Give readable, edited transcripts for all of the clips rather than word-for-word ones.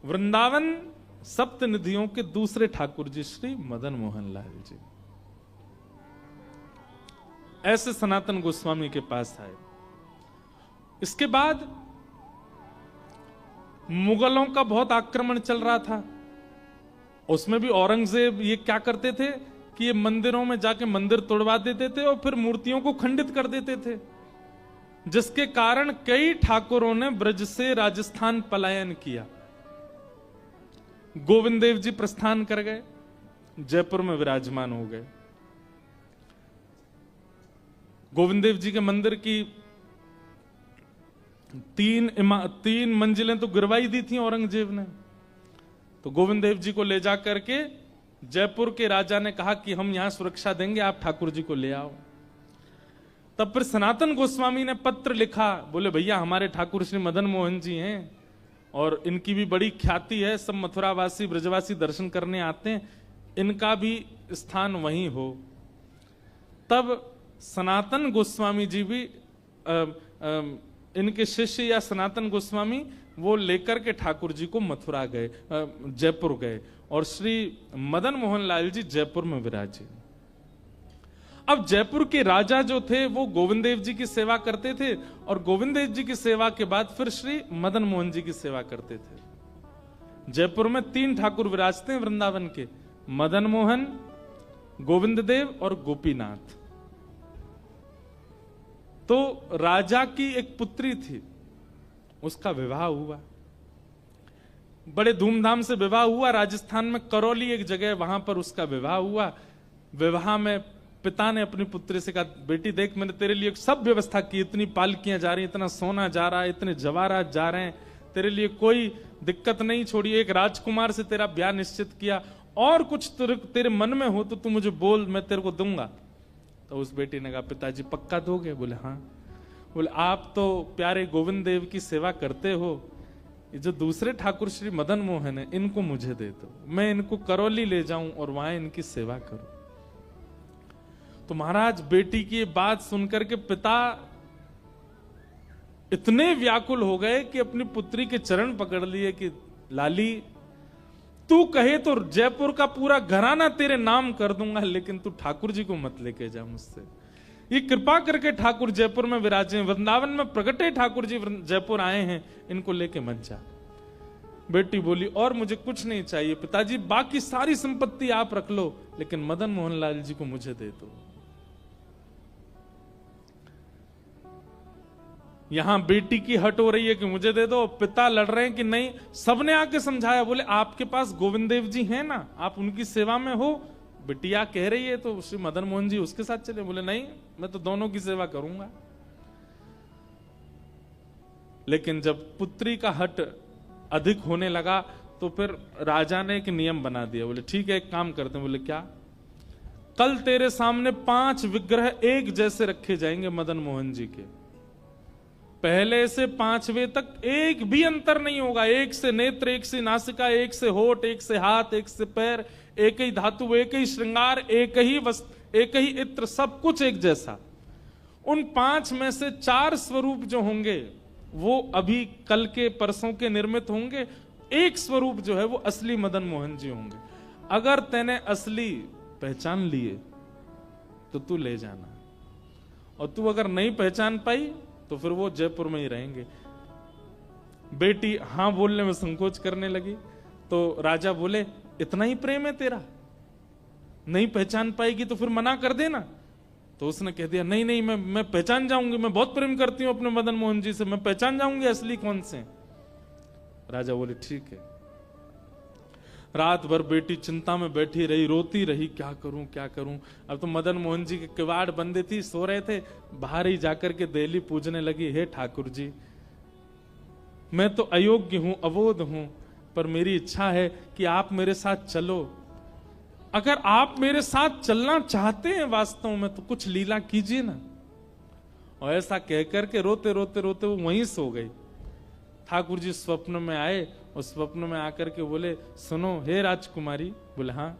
वृंदावन सप्त निधियों के दूसरे ठाकुर जी श्री मदन मोहन लाल जी ऐसे सनातन गोस्वामी के पास आए। इसके बाद मुगलों का बहुत आक्रमण चल रहा था। उसमें भी औरंगजेब ये क्या करते थे कि ये मंदिरों में जाके मंदिर तोड़वा देते थे और फिर मूर्तियों को खंडित कर देते थे, जिसके कारण कई ठाकुरों ने ब्रज से राजस्थान पलायन किया। गोविंद देव जी प्रस्थान कर गए, जयपुर में विराजमान हो गए। गोविंद देव जी के मंदिर की तीन मंजिलें तो गिरवाई दी थी औरंगजेब ने। तो गोविंद देव जी को ले जा करके जयपुर के राजा ने कहा कि हम यहां सुरक्षा देंगे, आप ठाकुर जी को ले आओ। तब फिर सनातन गोस्वामी ने पत्र लिखा, बोले भैया हमारे ठाकुर श्री मदन मोहन जी हैं और इनकी भी बड़ी ख्याति है, सब मथुरावासी ब्रजवासी दर्शन करने आते हैं, इनका भी स्थान वहीं हो। तब सनातन गोस्वामी जी भी इनके शिष्य या सनातन गोस्वामी वो लेकर के ठाकुर जी को मथुरा गए, जयपुर गए और श्री मदन मोहन लाल जी जयपुर में विराजे। अब जयपुर के राजा जो थे वो गोविंद देव जी की सेवा करते थे और गोविंद देव जी की सेवा के बाद फिर श्री मदन मोहन जी की सेवा करते थे। जयपुर में 3 ठाकुर विराजते हैं वृंदावन के, मदन मोहन, गोविंद देव और गोपीनाथ। तो राजा की एक पुत्री थी, उसका विवाह हुआ, बड़े धूमधाम से विवाह हुआ। राजस्थान में करौली एक जगह, वहां पर उसका विवाह हुआ। विवाह में पिता ने अपनी पुत्री से कहा, बेटी देख मैंने तेरे लिए सब व्यवस्था की, इतनी पालकियां जा रही, इतना सोना जा रहा है, इतने जवाहरात जा रहे हैं, तेरे लिए कोई दिक्कत नहीं छोड़ी। एक राजकुमार से तेरा ब्याह निश्चित किया, और कुछ तेरे मन में हो तो तू मुझे बोल, मैं तेरे को दूंगा। तो उस बेटी ने कहा, पिताजी पक्का दोगे? बोले हाँ। बोले आप तो प्यारे गोविंद देव की सेवा करते हो, ये जो दूसरे ठाकुर श्री मदन मोहन है इनको मुझे दे दो, मैं इनको करौली ले जाऊं और वहां इनकी सेवा करूं। तो महाराज बेटी की बात सुनकर के पिता इतने व्याकुल हो गए कि अपनी पुत्री के चरण पकड़ लिए कि लाली तू कहे तो जयपुर का पूरा घराना तेरे नाम कर दूंगा, लेकिन तू ठाकुर जी को मत लेके जा मुझसे। ये कृपा करके ठाकुर जयपुर में विराजे, वृंदावन में प्रगटे ठाकुर जी जयपुर आए हैं, इनको लेके मत जा। बेटी बोली और मुझे कुछ नहीं चाहिए पिताजी, बाकी सारी संपत्ति आप रख लो, लेकिन मदन मोहन लाल जी को मुझे दे दो। यहां बेटी की हट हो रही है कि मुझे दे दो, पिता लड़ रहे हैं कि नहीं। सबने आके समझाया, बोले आपके पास गोविंद देव जी हैं ना, आप उनकी सेवा में हो, बिटिया कह रही है तो श्री मदन मोहन जी उसके साथ चले। बोले नहीं, मैं तो दोनों की सेवा करूंगा। लेकिन जब पुत्री का हट अधिक होने लगा तो फिर राजा ने एक नियम बना दिया। बोले ठीक है, एक काम करते हैं। बोले क्या? कल तेरे सामने 5 विग्रह एक जैसे रखे जाएंगे मदन मोहन जी के, पहले से 5वें तक एक भी अंतर नहीं होगा। एक से नेत्र, एक से नासिका, एक से होठ, एक से हाथ, एक से पैर, एक ही धातु, एक ही श्रृंगार, एक ही वस्त्र, एक ही इत्र, सब कुछ एक जैसा। उन 5 में से 4 स्वरूप जो होंगे वो अभी कल के परसों के निर्मित होंगे, एक स्वरूप जो है वो असली मदन मोहन जी होंगे। अगर तैने असली पहचान लिए तो तू ले जाना, और तू अगर नहीं पहचान पाई तो फिर वो जयपुर में ही रहेंगे। बेटी हां बोलने में संकोच करने लगी तो राजा बोले, इतना ही प्रेम है तेरा, नहीं पहचान पाएगी तो फिर मना कर देना। तो उसने कह दिया, नहीं नहीं, मैं पहचान जाऊंगी, मैं बहुत प्रेम करती हूं अपने मदन मोहन जी से, मैं पहचान जाऊंगी असली कौन से। राजा बोले ठीक है। रात भर बेटी चिंता में बैठी रही, रोती रही, क्या करूं क्या करूं। अब तो मदन मोहन जी के किवाड़ बंदे थी, सो रहे थे, बाहर ही जाकर के देली पूजने लगी, हे ठाकुर जी मैं तो अयोग्य हूं, अबोध हूं, पर मेरी इच्छा है कि आप मेरे साथ चलो। अगर आप मेरे साथ चलना चाहते हैं वास्तव में तो कुछ लीला कीजिए ना। और ऐसा कहकर के रोते रोते रोते वो वहीं सो गई। ठाकुर जी स्वप्न में आए और स्वप्न में आकर के बोले, सुनो हे राजकुमारी। बोले हाँ।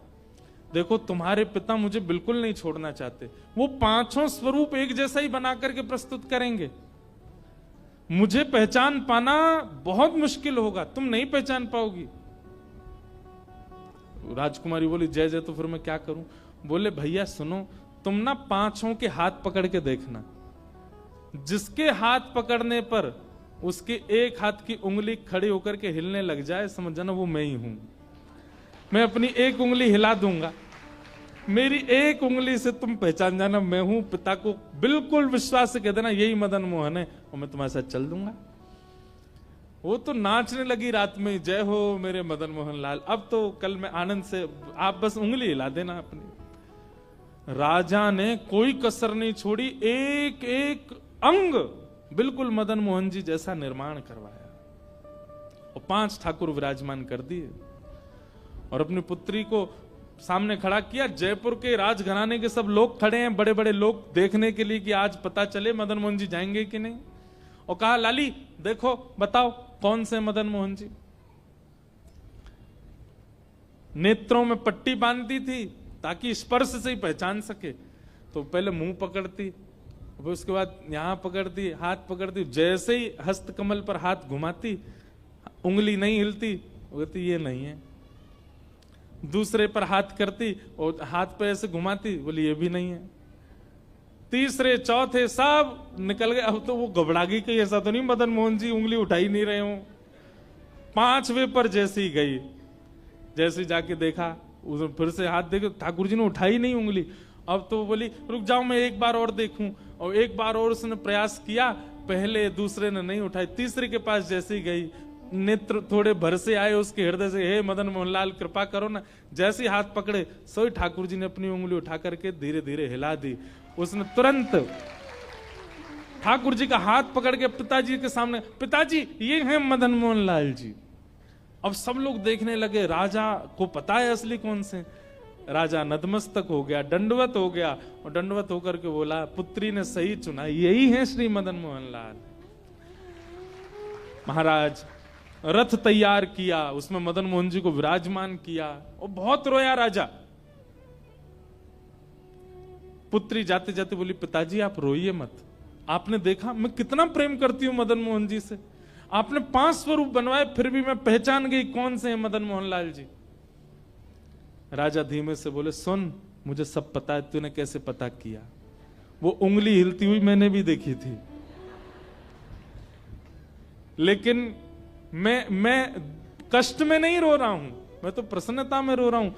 देखो तुम्हारे पिता मुझे बिल्कुल नहीं छोड़ना चाहते, वो 5 स्वरूप एक जैसा ही बना करके प्रस्तुत करेंगे, मुझे पहचान पाना बहुत मुश्किल होगा, तुम नहीं पहचान पाओगी। राजकुमारी बोली जय जय, तो फिर मैं क्या करूं? बोले भैया सुनो, तुम ना पांचों के हाथ पकड़ के देखना, जिसके हाथ पकड़ने पर उसके एक हाथ की उंगली खड़ी होकर के हिलने लग जाए, समझ जाना वो मैं ही हूं। मैं अपनी एक उंगली हिला दूंगा, मेरी एक उंगली से तुम पहचान जाना मैं हूं। पिता को बिल्कुल विश्वास से कह देना यही मदन मोहन है, और मैं तुम्हारे साथ चल दूंगा। वो तो नाचने लगी रात में, जय हो मेरे मदन मोहन लाल। अब तो कल मैं आनंद से, आप बस उंगली हिला देना अपनी। राजा ने कोई कसर नहीं छोड़ी, एक एक अंग बिल्कुल मदन मोहन जी जैसा निर्माण करवाया, और 5 ठाकुर विराजमान कर दिए, और अपनी पुत्री को सामने खड़ा किया। जयपुर के राजघराने के सब लोग खड़े हैं, बड़े बड़े लोग, देखने के लिए कि आज पता चले मदन मोहन जी जाएंगे कि नहीं। और कहा लाली देखो बताओ कौन से मदन मोहन जी। नेत्रों में पट्टी बांधती थी ताकि स्पर्श से ही पहचान सके, तो पहले मुंह पकड़ती, उसके बाद यहां पकड़ती, हाथ पकड़ती, जैसे ही हस्त कमल पर हाथ घुमाती, उंगली नहीं हिलती, बोलती ये नहीं है। दूसरे पर हाथ करती और हाथ पे ऐसे घुमाती, बोली ये भी नहीं है। तीसरे चौथे सब निकल गए। अब तो वो घबरा गई कि ऐसा तो नहीं मदन मोहन जी उंगली उठा ही नहीं रहे हो। 5वें पर जैसी गई, जैसे जाके देखा, फिर से हाथ देखो, ठाकुर जी ने उठाई नहीं उंगली। अब तो बोली रुक जाओ मैं एक बार और देखूं, और एक बार और उसने प्रयास किया, पहले दूसरे ने नहीं उठाई। तीसरे के पास जैसी गई, नेत्र थोड़े भर से आए उसके हृदय से, हे मदन मोहनलाल कृपा करो ना। जैसे हाथ पकड़े, सोई ठाकुर जी ने अपनी उंगली उठा करके धीरे धीरे हिला दी। उसने तुरंत ठाकुर जी का हाथ पकड़ के पिताजी के सामने, पिताजी ये हैं मदन मोहनलाल जी। अब सब लोग देखने लगे, राजा को पता है असली कौन से। राजा नतमस्तक हो गया, दंडवत हो गया, और दंडवत होकर के बोला पुत्री ने सही चुना, यही है श्री मदन मोहनलाल। महाराज रथ तैयार किया, उसमें मदन मोहन जी को विराजमान किया, और बहुत रोया राजा। पुत्री जाते जाते बोली पिताजी आप रोइए मत, आपने देखा मैं कितना प्रेम करती हूं मदन मोहन जी से, आपने 5 स्वरूप बनवाए फिर भी मैं पहचान गई कौन से हैं मदन मोहनलाल जी। राजा धीमे से बोले सुन, मुझे सब पता है, तूने कैसे पता किया? वो उंगली हिलती हुई मैंने भी देखी थी, लेकिन मैं कष्ट में नहीं रो रहा हूं, मैं तो प्रसन्नता में रो रहा हूं।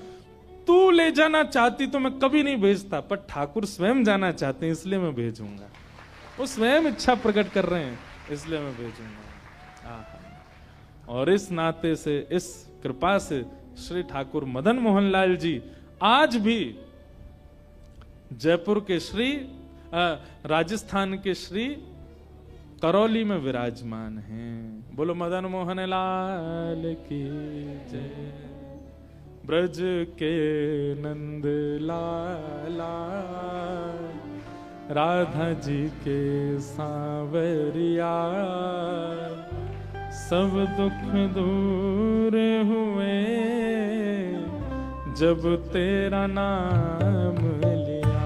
तू ले जाना चाहती तो मैं कभी नहीं भेजता, पर ठाकुर स्वयं जाना चाहते हैं इसलिए मैं भेजूंगा। वो स्वयं इच्छा प्रकट कर रहे हैं इसलिए मैं भेजूंगा। और इस नाते से, इस कृपा से श्री ठाकुर मदन मोहनलाल जी आज भी जयपुर के श्री, राजस्थान के श्री करौली में विराजमान हैं। बोलो मदन मोहन लाल की जय। ब्रज के नंद लाला, राधा जी के सांवरिया, सब दुख दूर हुए जब तेरा नाम लिया।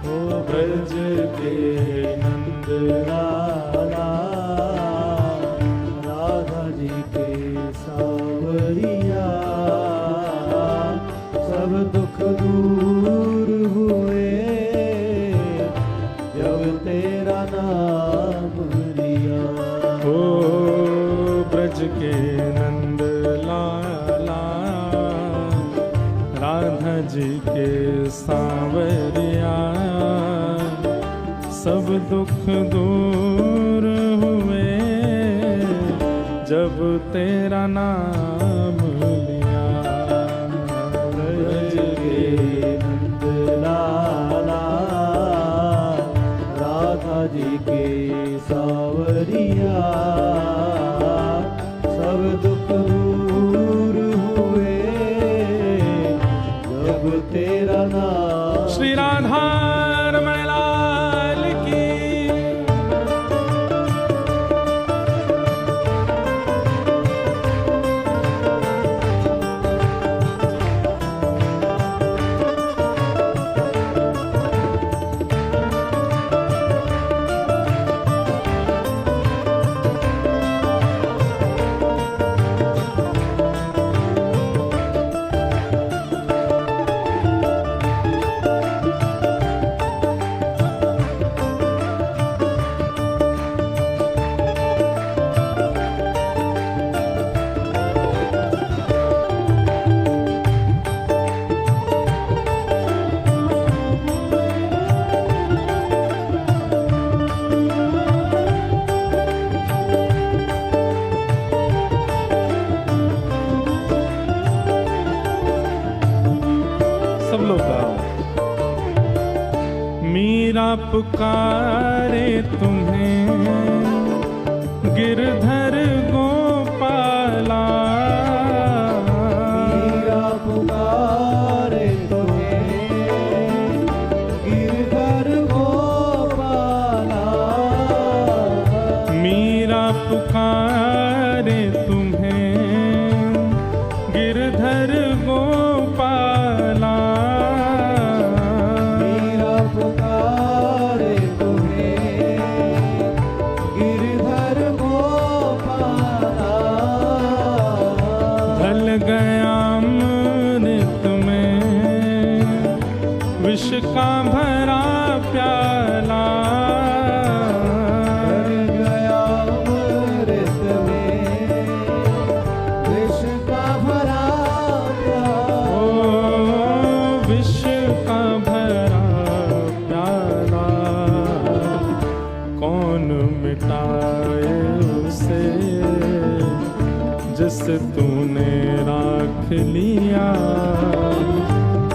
ओ ब्रज के नंद लाला, राधा जी के सांवरिया, सब दुख दूर हुए जब तेरा नाम लिया। ओ ब्रज के नंद लाला, राधा जी के सांवरिया, सब दुख दूर हुए जब तेरा नाम लिया। ब्रज के नंद लाला, राधा जी के सांवरिया, सब दुख दूर हुए जब तेरा नाम। श्री राधा रमण लाल की। पुकारे तुम्हें गिरधर गोपाला। मीरा पुकारे तुम्हें गिरधर गोपाला। मीरा पुकारे तुम्हें गिरधर गोपाला। मीरा पुकारे तुम्हें गिरधर गोपाला। ढल गया अमृत में विष का भरा प्याला। ढल गया अमृत में विष का भरा प्याला। ओ विष का भरा प्याला कौन मिटाए उसे जिस तूने राख लिया।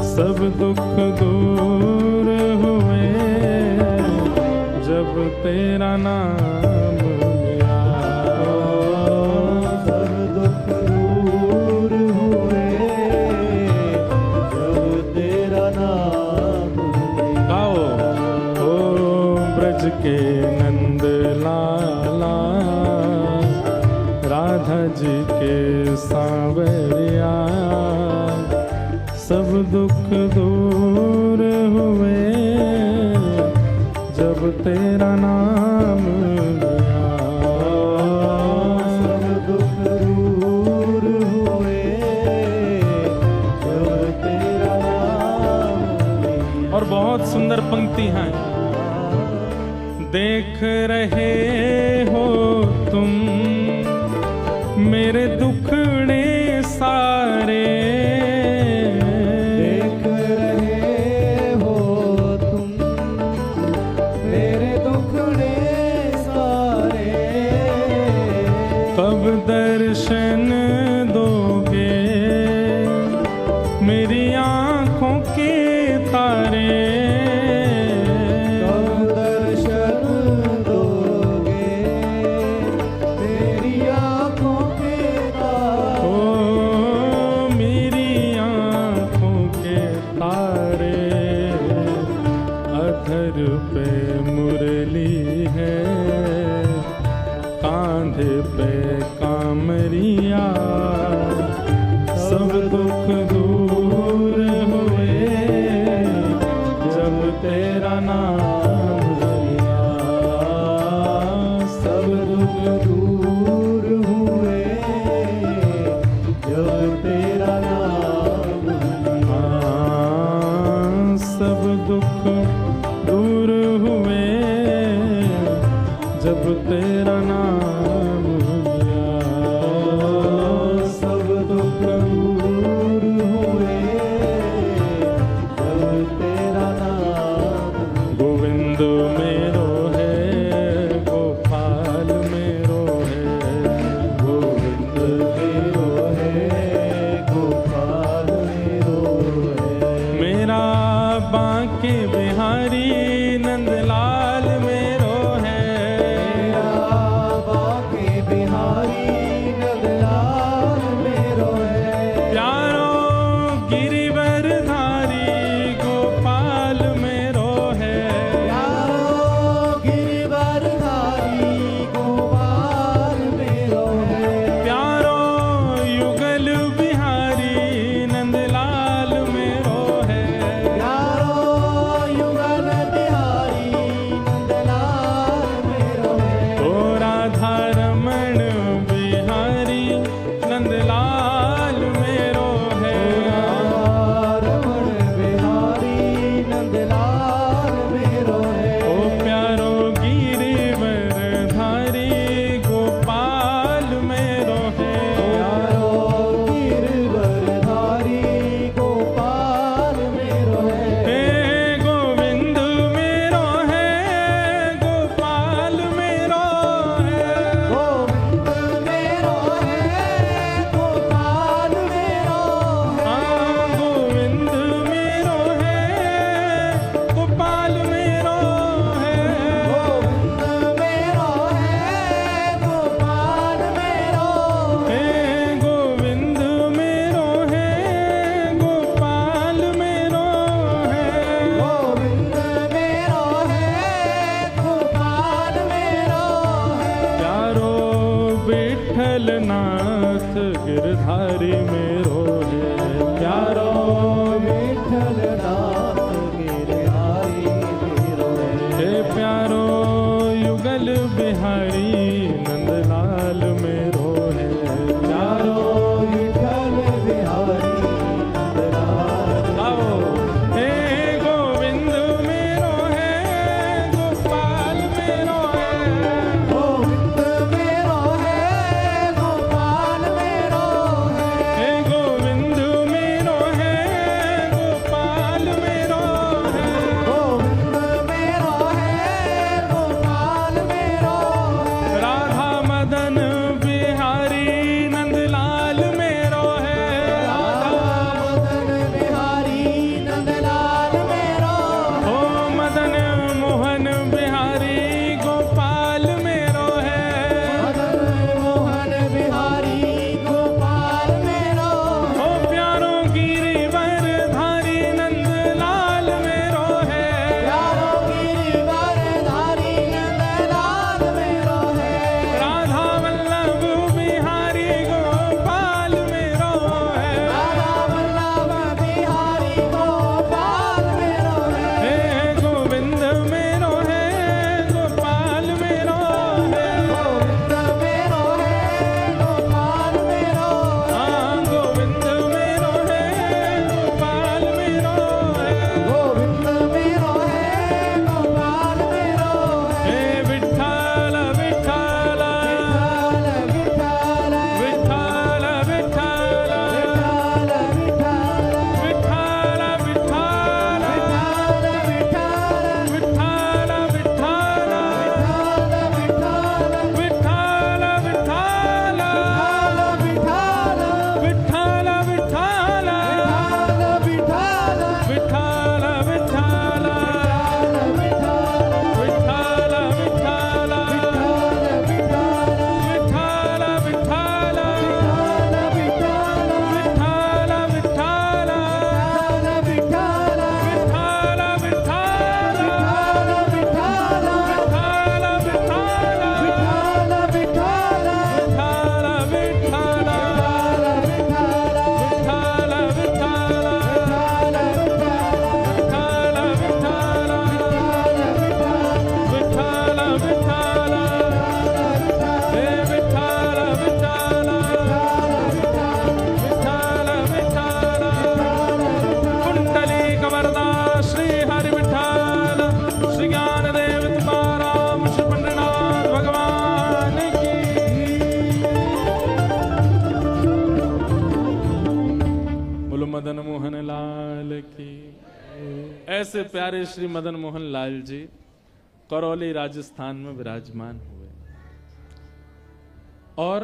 सब दुख दूर हुए जब तेरा नाम लिया। सब दुख दूर हुए जब तेरा नाम लिया। गाओ ओ ब्रज के नंद लाला राधा जी के सांवरिया। सब दुख दूर हुए जब तेरा नाम लिया। सब दुख दूर हुए जब तेरा नाम लिया। और बहुत सुंदर पंक्ति हैं। देख रहे हो तुम मेरे दुखड़े सारे। देख रहे हो तुम मेरे दुखड़े सारे। कब दर्शन दोगे मेरी आंखों के तारे। कब दर्शन दोगे तेरी आँखों के तारे। ओ मेरी आंखों के तारे। अधर पे मुरली है कांधे पे कामरिया। सब दुख दूर हुए जब तेरा नाम लिया। सब दुख दूर हुए जब तेरा नाम लिया। सब दुख दूर हुए जब तेरा नाम लिया। सब दुख दूर हुए विठल नाथ गिरधारी मेरो है प्यारो विठल नाथ गिरधारी मेरो हे प्यारो युगल बिहारी नंदलाल मेरो है प्यारो विठल बिहारी नंदलाल आओ हे गोविंद मेरो है गोपाल मेरो है गोविंद मेरो है गोपाल मेरो है हे गोविंद मेरो है गोपाल मेरो है गोविंद मेरो है गोपाल मेरो है राधा मदन बिहारी नंदलाल मेरो है मदन बिहारी नंदलाल मेरो ओ मदन मोहन बिहारी गोपाल मेरो है मदन मोहन बिहारी गोपाल मेरो ओ प्यारो गिरिवर धारी नंदलाल मेरो है प्यारो गिरिवर धारी नंदलाल मेरो है राधा वल्लभ बिहारी गोपाल मेरो है राधा वल्लभ बिहारी गोपाल मेरो है हे गोविंद मेरो है गोपाल मेरो है गोविंद मेरो है गोपाल मेरो हाँ गोविंद मेरो है गोपाल मेरो है गोविंद मेरो है गोपाल मेरो है हे विठ्ठल विठ्ठल विठ्ठल विठ्ठल विठ्ठल विठ्ठल विठ्ठल विठ्ठल विठ्ठल विठ्ठल विठ्ठल कुंडली कवरदा श्री हरि विठ्ठल श्री ज्ञानदेव तुकाराम श्री पंडरीनाथ भगवान की बोलो मदन मोहन लाल की। ऐसे प्यारे श्री मदन मोहन लाल जी करौली राजस्थान में विराजमान हुए और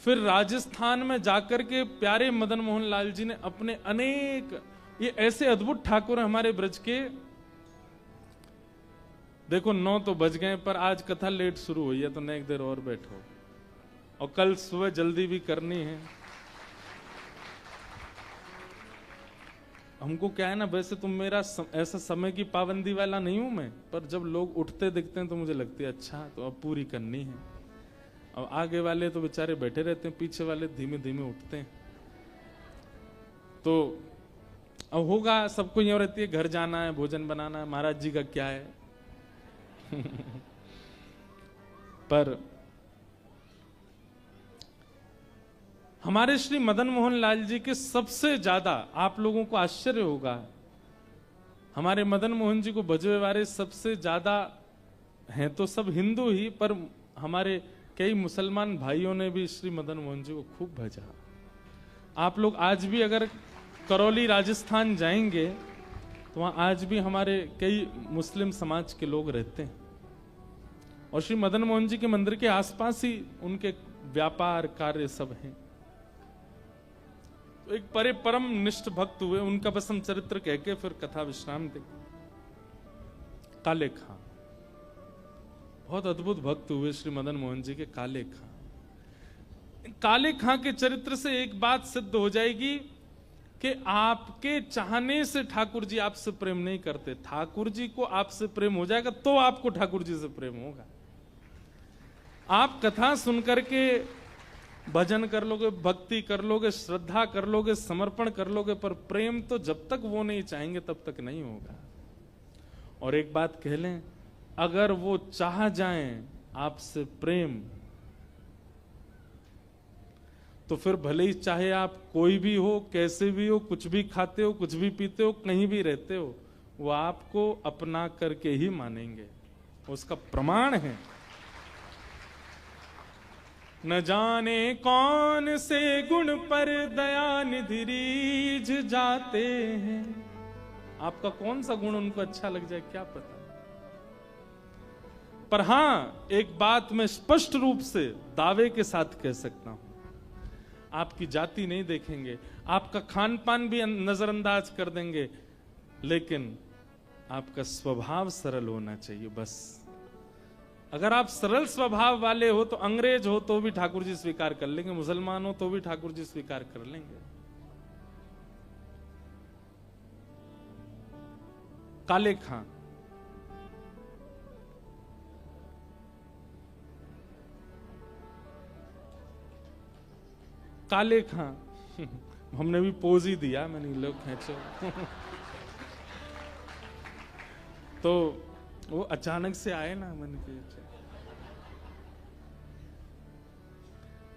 फिर राजस्थान में जाकर के प्यारे मदन मोहन लाल जी ने अपने अनेक ये ऐसे अद्भुत ठाकुर हैं हमारे ब्रज के। देखो 9 तो बज गए पर आज कथा लेट शुरू हुई है तो न एक देर और बैठो और कल सुबह जल्दी भी करनी है। हमको क्या है ना, वैसे तुम मेरा ऐसा समय की पाबंदी वाला नहीं हूं मैं, पर जब लोग उठते दिखते हैं तो मुझे लगती है अच्छा तो अब पूरी करनी है। अब आगे वाले तो बेचारे बैठे रहते हैं, पीछे वाले धीमे धीमे उठते हैं। तो अब होगा, सबको यूं रहती है घर जाना है, भोजन बनाना है, महाराज जी का क्या है। पर हमारे श्री मदन मोहन लाल जी के सबसे ज्यादा आप लोगों को आश्चर्य होगा, हमारे मदन मोहन जी को भजवे वाले सबसे ज्यादा हैं तो सब हिंदू ही, पर हमारे कई मुसलमान भाइयों ने भी श्री मदन मोहन जी को खूब भजा। आप लोग आज भी अगर करौली राजस्थान जाएंगे तो वहां आज भी हमारे कई मुस्लिम समाज के लोग रहते हैं और श्री मदन मोहन जी के मंदिर के आसपास ही उनके व्यापार कार्य सब हैं। तो एक परे परम निष्ठ भक्त हुए, उनका बस हम चरित्र कह के फिर कथा विश्राम दे। काले खां बहुत अद्भुत भक्त हुए श्री मदन मोहन जी के। काले खां, काले खां के चरित्र से एक बात सिद्ध हो जाएगी कि आपके चाहने से ठाकुर जी आपसे प्रेम नहीं करते, ठाकुर जी को आपसे प्रेम हो जाएगा तो आपको ठाकुर जी से प्रेम होगा। आप कथा सुनकर के भजन कर लोगे, भक्ति कर लोगे, श्रद्धा कर लोगे, समर्पण कर लोगे, पर प्रेम तो जब तक वो नहीं चाहेंगे तब तक नहीं होगा। और एक बात कह लें, अगर वो चाह जाएं आपसे प्रेम, तो फिर भले ही चाहे आप कोई भी हो, कैसे भी हो, कुछ भी खाते हो, कुछ भी पीते हो, कहीं भी रहते हो, वो आपको अपना करके ही मानेंगे। उसका प्रमाण है, न जाने कौन से गुण पर दया निधि रीझ जाते हैं। आपका कौन सा गुण उनको अच्छा लग जाए क्या पता। पर हां, एक बात मैं स्पष्ट रूप से दावे के साथ कह सकता हूं, आपकी जाति नहीं देखेंगे, आपका खान पान भी नजरअंदाज कर देंगे, लेकिन आपका स्वभाव सरल होना चाहिए बस। अगर आप सरल स्वभाव वाले हो तो अंग्रेज हो तो भी ठाकुर जी स्वीकार कर लेंगे, मुसलमान हो तो भी ठाकुर जी स्वीकार कर लेंगे। काले खां, काले खां हमने भी पोज ही दिया, मैंने लोग खींचो तो वो अचानक से आए ना मन के।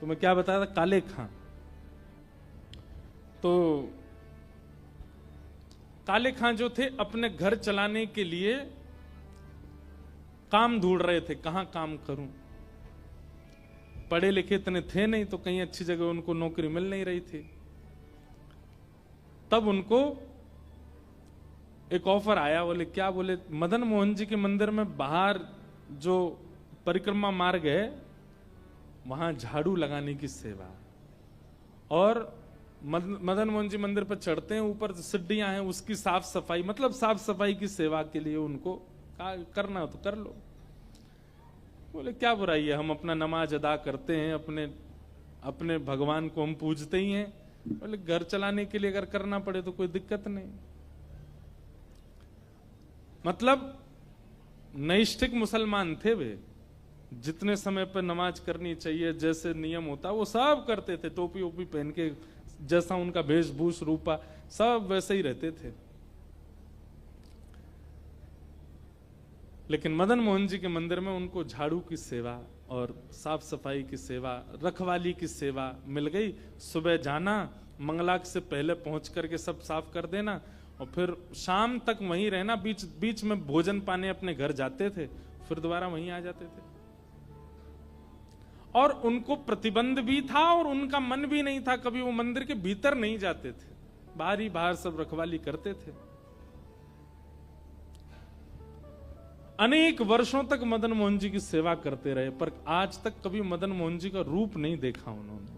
तो मैं क्या बताया था, काले खां। तो काले खां जो थे, अपने घर चलाने के लिए काम ढूंढ रहे थे, कहां काम करूं। पढ़े लिखे इतने थे नहीं, तो कहीं अच्छी जगह उनको नौकरी मिल नहीं रही थी। तब उनको एक ऑफर आया, बोले क्या, बोले मदन मोहन जी के मंदिर में बाहर जो परिक्रमा मार्ग है, वहां झाड़ू लगाने की सेवा, और मदन मोहन जी मंदिर पर चढ़ते हैं, ऊपर सीढ़ियां हैं, उसकी साफ सफाई, मतलब साफ सफाई की सेवा के लिए उनको करना हो तो कर लो। बोले क्या बुराई है, हम अपना नमाज अदा करते हैं, अपने भगवान को हम पूजते ही हैं। बोले घर चलाने के लिए अगर करना पड़े तो कोई दिक्कत नहीं। मतलब नैष्ठिक मुसलमान थे वे, जितने समय पर नमाज करनी चाहिए, जैसे नियम होता वो सब करते थे, टोपी ओपी पहन के, जैसा उनका वेशभूष रूपा सब वैसे ही रहते थे। लेकिन मदन मोहन जी के मंदिर में उनको झाड़ू की सेवा और साफ सफाई की सेवा, रखवाली की सेवा मिल गई। सुबह जाना, मंगलाक से पहले पहुंच करके सब साफ कर देना, और फिर शाम तक वहीं रहना, बीच बीच में भोजन पाने अपने घर जाते थे, फिर दोबारा वहीं आ जाते थे। और उनको प्रतिबंध भी था, और उनका मन भी नहीं था, कभी वो मंदिर के भीतर नहीं जाते थे, बाहर ही बाहर सब रखवाली करते थे। अनेक वर्षों तक मदन मोहन जी की सेवा करते रहे, पर आज तक कभी मदन मोहन जी का रूप नहीं देखा उन्होंने।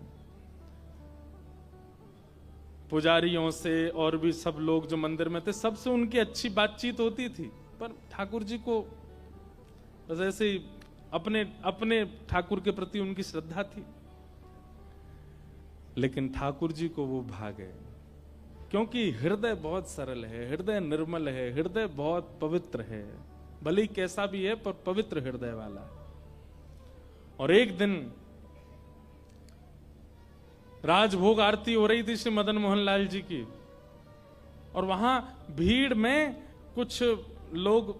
पुजारियों से और भी सब लोग जो मंदिर में थे, सबसे उनकी अच्छी बातचीत होती थी, पर ठाकुर जी को बस ऐसे ही अपने ठाकुर के प्रति उनकी श्रद्धा थी। लेकिन ठाकुर जी को वो भा गए, क्योंकि हृदय बहुत सरल है, हृदय निर्मल है, हृदय बहुत पवित्र है, भले ही कैसा भी है पर पवित्र हृदय वाला है। और एक दिन राजभोग आरती हो रही थी श्री मदन मोहन लाल जी की, और वहां भीड़ में कुछ लोग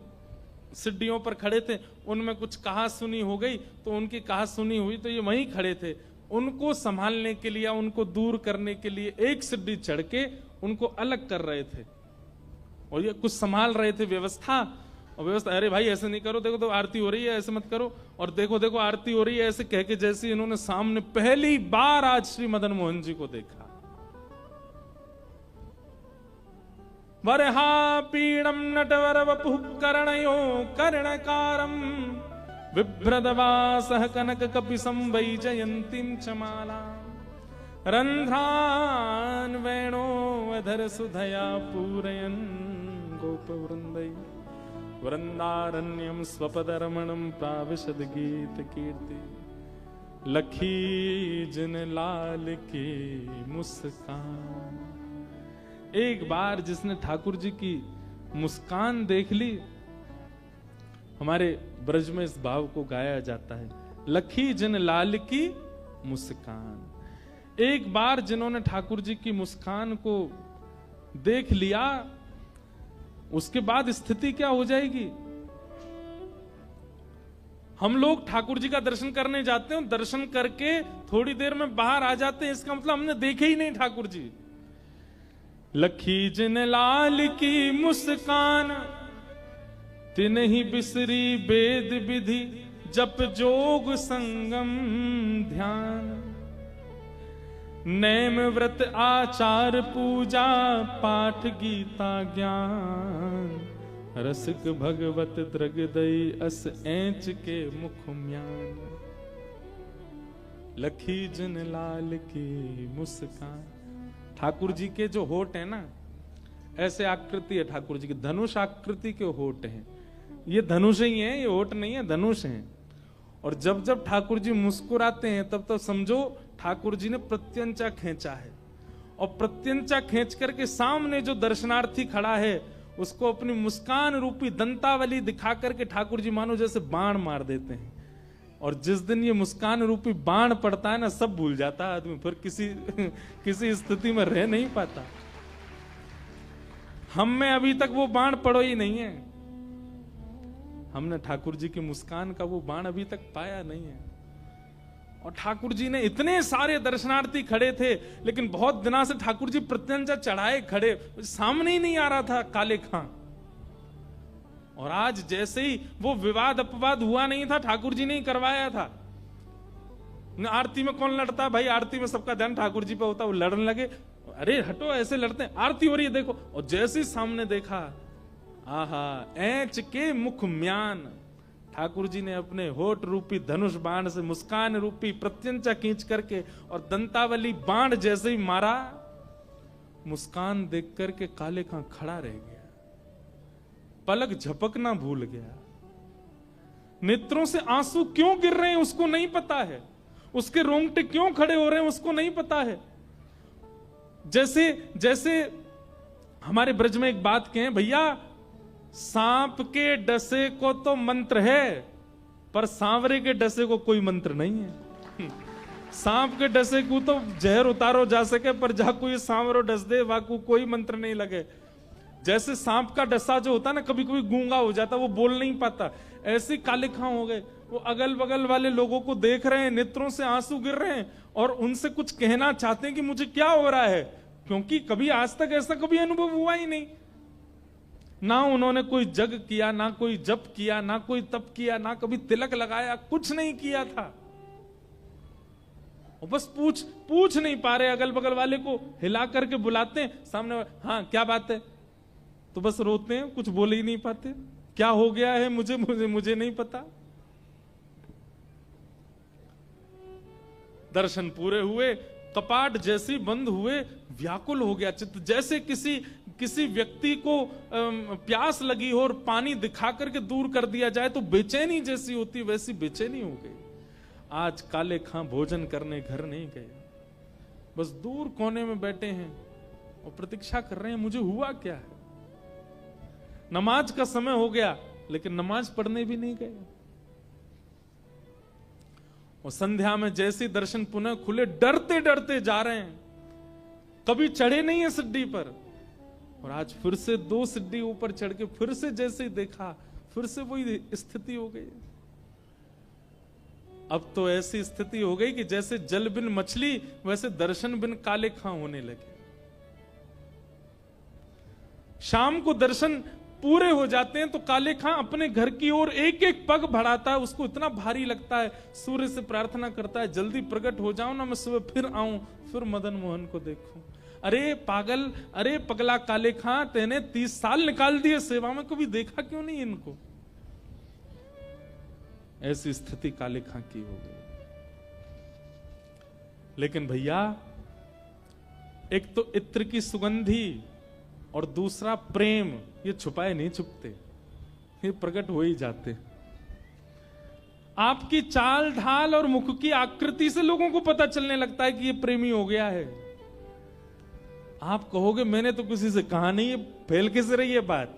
सीढ़ियों पर खड़े थे, उनमें कुछ कहा सुनी हो गई, तो उनकी कहा सुनी हुई तो ये वहीं खड़े थे। उनको संभालने के लिए, उनको दूर करने के लिए एक सीढ़ी चढ़ के उनको अलग कर रहे थे, और ये कुछ संभाल रहे थे व्यवस्था। और व्यवस्था, अरे भाई ऐसे नहीं करो, देखो तो आरती हो रही है, ऐसे मत करो, और देखो देखो आरती हो रही है, ऐसे कह के जैसे इन्होंने सामने पहली बार आज श्री मदन मोहन जी को देखा। वरहा पीड़म नटवर वपुः करणयो कर्णकारम बिभ्रदवासः कनक कपिसं वैजयन्तीं च माला रंध्रान वेणो अधर सुधया पूरयन् गोपवृन्दै वृंदारण्यम स्वपदरमणम प्राविशद गीत कीर्ति लखी जन लाल की मुस्कान। एक बार जिसने ठाकुर जी की मुस्कान देख ली, हमारे ब्रज में इस भाव को गाया जाता है, लखी जिन लाल की मुस्कान। एक बार जिन्होंने ठाकुर जी की मुस्कान को देख लिया, उसके बाद स्थिति क्या हो जाएगी। हम लोग ठाकुर जी का दर्शन करने जाते हैं, दर्शन करके थोड़ी देर में बाहर आ जाते हैं, इसका मतलब हमने देखे ही नहीं ठाकुर जी। लखी जिन लाल की मुस्कान, तिन्हि बिसरी वेद विधि, जप जोग संगम ध्यान। नेम व्रत आचार पूजा, पाठ गीता ज्ञान। रसिक भगवत द्रगदई, अस ऐंच के मुख म्यान। लखी जिन लाल की मुस्कान। ठाकुर जी के जो होठ है ना, ऐसे आकृति है ठाकुर जी की, धनुष आकृति के होठ हैं। ये धनुष ही है, ये होठ नहीं है, धनुष हैं। और जब जब ठाकुर जी मुस्कुराते हैं तब तब समझो ठाकुर जी ने प्रत्यंचा खींचा है। और प्रत्यंचा खींच करके सामने जो दर्शनार्थी खड़ा है उसको अपनी मुस्कान रूपी दंतावली दिखा करके ठाकुर जी मानो जैसे बाण मार देते हैं। और जिस दिन ये मुस्कान रूपी बाण पड़ता है ना, सब भूल जाता है आदमी, फिर किसी स्थिति में रह नहीं पाता। हम में अभी तक वो बाण पड़ो ही नहीं है, हमने ठाकुर जी की मुस्कान का वो बाण अभी तक पाया नहीं है। और ठाकुर जी ने, इतने सारे दर्शनार्थी खड़े थे, लेकिन बहुत दिनों से ठाकुर जी प्रत्यंचा चढ़ाए खड़े, सामने ही नहीं आ रहा था काले खां। और आज जैसे ही वो विवाद अपवाद हुआ नहीं था, ठाकुर जी ने ही करवाया था। आरती में कौन लड़ता भाई, आरती में सबका ध्यान ठाकुर जी पे होता, वो लड़ने लगे, अरे हटो ऐसे लड़ते हैं, आरती हो रही है देखो। और जैसे ही सामने देखा, आहा, ऐंच के मुख म्यान। ठाकुर जी ने अपने होठ रूपी धनुष बाण से मुस्कान रूपी प्रत्यंचा खींच करके और दंतावली बाण जैसे ही मारा, मुस्कान देख करके काले खां खड़ा रह गया, पलक झपकना भूल गया। नेत्रों से आंसू क्यों गिर रहे हैं उसको नहीं पता है, उसके रोंगटे क्यों खड़े हो रहे हैं उसको नहीं पता है। जैसे हमारे ब्रज में एक बात कहें, भैया सांप के डसे को तो मंत्र है, पर सांवरे के डसे को कोई मंत्र नहीं है। सांप के डसे को तो जहर उतारो जा सके, पर जा कोई सांवरो डस दे वाकू कोई मंत्र नहीं लगे। जैसे सांप का डसा जो होता है ना, कभी कभी गूंगा हो जाता, वो बोल नहीं पाता, ऐसे काले खां हो गए। वो अगल बगल वाले लोगों को देख रहे हैं, नेत्रों से आंसू गिर रहे हैं, और उनसे कुछ कहना चाहते हैं कि मुझे क्या हो रहा है, क्योंकि कभी आज तक ऐसा कभी अनुभव हुआ ही नहीं। ना उन्होंने कोई जग किया, ना कोई जप किया, ना कोई तप किया, ना कभी तिलक लगाया, कुछ नहीं किया था। और बस पूछ नहीं पा रहे, अगल बगल वाले को हिला करके बुलाते हैं, सामने हाँ क्या बात है, तो बस रोते हैं, कुछ बोल ही नहीं पाते। क्या हो गया है मुझे नहीं पता। दर्शन पूरे हुए, कपाट जैसे बंद हुए, व्याकुल हो गया चित्त, जैसे किसी व्यक्ति को प्यास लगी हो और पानी दिखा करके दूर कर दिया जाए तो बेचैनी जैसी होती, वैसी बेचैनी हो गई। आज काले खां भोजन करने घर नहीं गए, बस दूर कोने में बैठे हैं और प्रतीक्षा कर रहे हैं, मुझे हुआ क्या है। नमाज का समय हो गया, लेकिन नमाज पढ़ने भी नहीं गए। और संध्या में जैसे दर्शन पुनः खुले, डरते डरते जा रहे हैं, कभी चढ़े नहीं है सिड्डी पर, और आज फिर से 2 सिड्डी ऊपर चढ़ के फिर से जैसे ही देखा, फिर से वही स्थिति हो गई। अब तो ऐसी स्थिति हो गई कि जैसे जल बिन मछली, वैसे दर्शन बिन काले खां होने लगे। शाम को दर्शन पूरे हो जाते हैं तो काले खां अपने घर की ओर एक एक पग बढ़ाता है, उसको इतना भारी लगता है, सूर्य से प्रार्थना करता है, जल्दी प्रकट हो जाओ ना, मैं सुबह फिर आऊं, फिर मदन मोहन को देखूं। अरे पागल, अरे पगला काले खां, तेने 30 साल निकाल दिए सेवा में, कभी देखा क्यों नहीं इनको। ऐसी स्थिति काले खां की हो गई। लेकिन भैया, एक तो इत्र की सुगंधी और दूसरा प्रेम, ये छुपाए नहीं छुपते, ये प्रकट हो ही जाते। आपकी चाल ढाल और मुख की आकृति से लोगों को पता चलने लगता है कि ये प्रेमी हो गया है। आप कहोगे मैंने तो किसी से कहा नहीं, ये फैल कैसे रही है बात।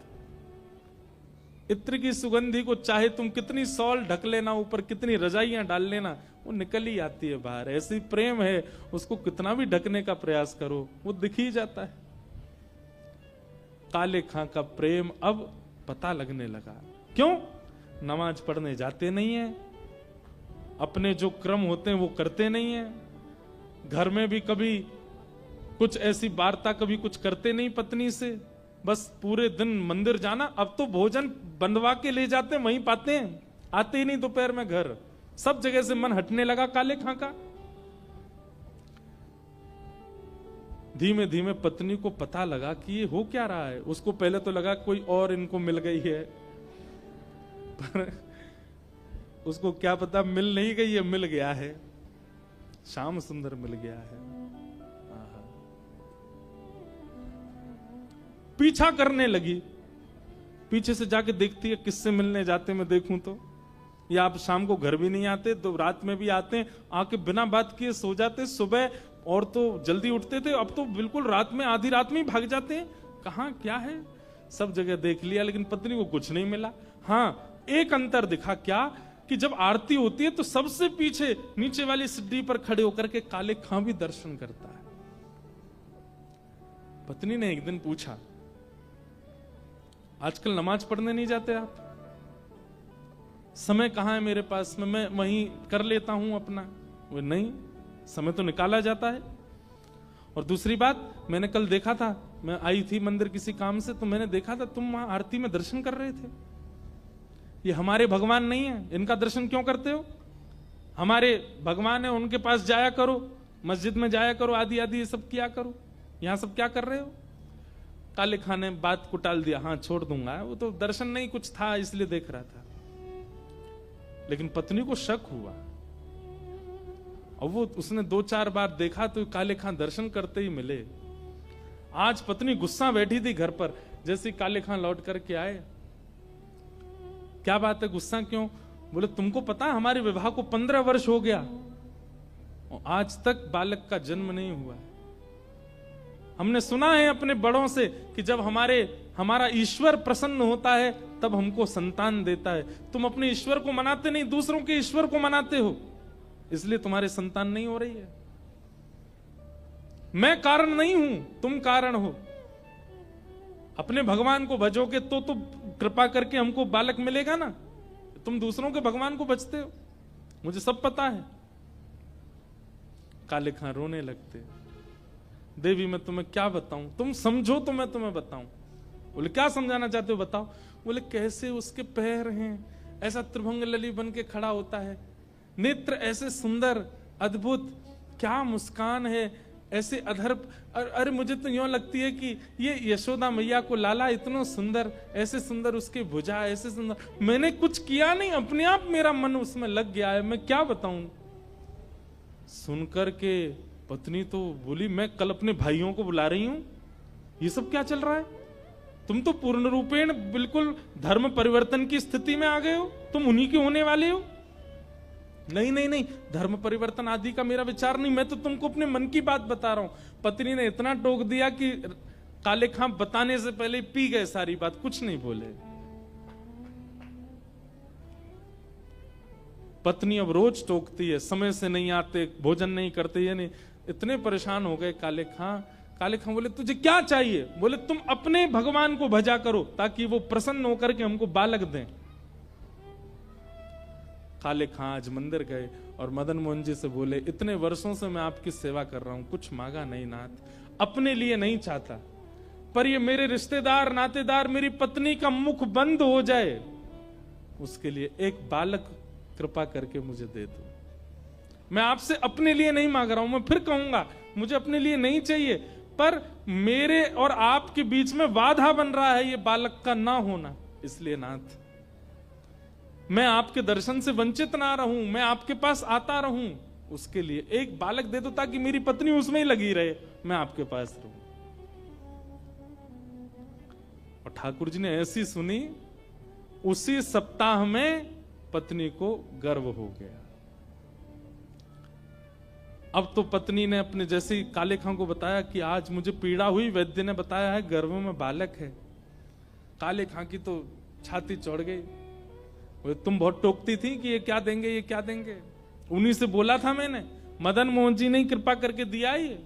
इत्र की सुगंधी को चाहे तुम कितनी सॉल ढक लेना, ऊपर कितनी रजाइयां डाल लेना, वो निकल ही आती है बाहर। ऐसी प्रेम है, उसको कितना भी ढकने का प्रयास करो वो दिख ही जाता है। काले खां का प्रेम अब पता लगने लगा। क्यों? नमाज पढ़ने जाते नहीं है, अपने जो क्रम होते हैं वो करते नहीं है, घर में भी कभी कुछ ऐसी वार्ता कभी कुछ करते नहीं पत्नी से, बस पूरे दिन मंदिर जाना। अब तो भोजन बंधवा के ले जाते हैं, वहीं पाते हैं, आते ही नहीं दोपहर में घर। सब जगह से मन हटने लगा काले खां का। धीमे धीमे पत्नी को पता लगा कि ये हो क्या रहा है। उसको पहले तो लगा कोई और इनको मिल गई है, पर उसको क्या पता मिल नहीं गई है, मिल गया है, श्याम सुंदर मिल गया है। पीछा करने लगी, पीछे से जाके देखती है किससे मिलने जाते मैं देखूं तो। या आप शाम को घर भी नहीं आते तो रात में भी आते हैं, आके बिना बात किए सो जाते। सुबह और तो जल्दी उठते थे, अब तो बिल्कुल रात में, आधी रात में ही भाग जाते हैं। कहां क्या है, सब जगह देख लिया लेकिन पत्नी को कुछ नहीं मिला। हाँ, एक अंतर दिखा, क्या कि जब आरती होती है तो सबसे पीछे नीचे वाली सीढ़ी पर खड़े होकर के काले खां भी दर्शन करता है। पत्नी ने एक दिन पूछा, आजकल नमाज पढ़ने नहीं जाते आप? समय कहां है मेरे पास में, मैं वहीं कर लेता हूं अपना। वो नहीं, समय तो निकाला जाता है। और दूसरी बात, मैंने कल देखा था, मैं आई थी मंदिर किसी काम से, तो मैंने देखा था तुम वहां आरती में दर्शन कर रहे थे। ये हमारे भगवान नहीं है, इनका दर्शन क्यों करते हो? हमारे भगवान है, उनके पास जाया करो, मस्जिद में जाया करो, आदि आदि ये सब किया करो, यहां सब क्या कर रहे हो? काले खां ने बात को टाल दिया, हाँ छोड़ दूंगा, वो तो दर्शन नहीं कुछ था इसलिए देख रहा था। लेकिन पत्नी को शक हुआ, और वो उसने 2-4 बार देखा तो काले खां दर्शन करते ही मिले। आज पत्नी गुस्सा बैठी थी घर पर, जैसे काले खां लौट करके आए। क्या बात है, गुस्सा क्यों? बोले तुमको पता है हमारे विवाह को 15 वर्ष हो गया और आज तक बालक का जन्म नहीं हुआ है। हमने सुना है अपने बड़ों से कि जब हमारा ईश्वर प्रसन्न होता है तब हमको संतान देता है। तुम अपने ईश्वर को मनाते नहीं, दूसरों के ईश्वर को मनाते हो, इसलिए तुम्हारे संतान नहीं हो रही है। मैं कारण नहीं हूं, तुम कारण हो। अपने भगवान को भजोगे तो कृपा करके हमको बालक मिलेगा ना। तुम दूसरों के भगवान को भजते हो, मुझे सब पता है। काले खां रोने लगते, देवी मैं तुम्हें क्या बताऊं, तुम समझो तो मैं तुम्हें बताऊं। बोले क्या समझाना चाहते हो बताओ। बोले कैसे उसके पैर हैं, ऐसा त्रिभंग लली बन के खड़ा होता है, नेत्र ऐसे सुंदर अद्भुत, क्या मुस्कान है, ऐसे अधर। अरे मुझे तो यूं लगती है कि ये यशोदा मैया को लाला इतना सुंदर, ऐसे सुंदर उसके भुजा, ऐसे सुंदर। मैंने कुछ किया नहीं, अपने आप मेरा मन उसमें लग गया है, मैं क्या बताऊं। सुनकर के पत्नी तो बोली, मैं कल अपने भाइयों को बुला रही हूं, ये सब क्या चल रहा है? तुम तो पूर्ण रूपेण बिल्कुल धर्म परिवर्तन की स्थिति में आ गए हो, तुम उन्हीं के होने वाले हो। नहीं नहीं नहीं, धर्म परिवर्तन आदि का मेरा विचार नहीं, मैं तो तुमको अपने मन की बात बता रहा हूं। पत्नी ने इतना टोक दिया कि काले खां बताने से पहले पी गए सारी बात, कुछ नहीं बोले। पत्नी अब रोज टोकती है, समय से नहीं आते, भोजन नहीं करते, ये नहीं। इतने परेशान हो गए काले खां। काले खां बोले तुझे क्या चाहिए? बोले तुम अपने भगवान को भजा करो ताकि वो प्रसन्न होकर के हमको बालक दें। काले खां आज मंदिर गए और मदन मोहन जी से बोले, इतने वर्षों से मैं आपकी सेवा कर रहा हूं, कुछ मांगा नहीं नाथ, अपने लिए नहीं चाहता, पर ये मेरे रिश्तेदार नातेदार, मेरी पत्नी का मुख बंद हो जाए, उसके लिए एक बालक कृपा करके मुझे दे दो। मैं आपसे अपने लिए नहीं मांग रहा हूं, मैं फिर कहूंगा मुझे अपने लिए नहीं चाहिए, पर मेरे और आपके बीच में बाधा बन रहा है ये बालक का ना होना, इसलिए नाथ मैं आपके दर्शन से वंचित ना रहूं, मैं आपके पास आता रहूं, उसके लिए एक बालक दे दो ताकि मेरी पत्नी उसमें ही लगी रहे, मैं आपके पास रहूं। और ठाकुर जी ने ऐसी सुनी, उसी सप्ताह में पत्नी को गर्व हो गया। अब तो पत्नी ने अपने जैसे ही काले खां को बताया कि आज मुझे पीड़ा हुई, वैद्य ने बताया है गर्भ में बालक है। काले खां की तो छाती चढ़ गई। बोले तुम बहुत टोकती थी कि ये क्या देंगे, ये क्या देंगे। उन्हीं से बोला था मैंने, मदन मोहन जी ने कृपा करके दिया ये।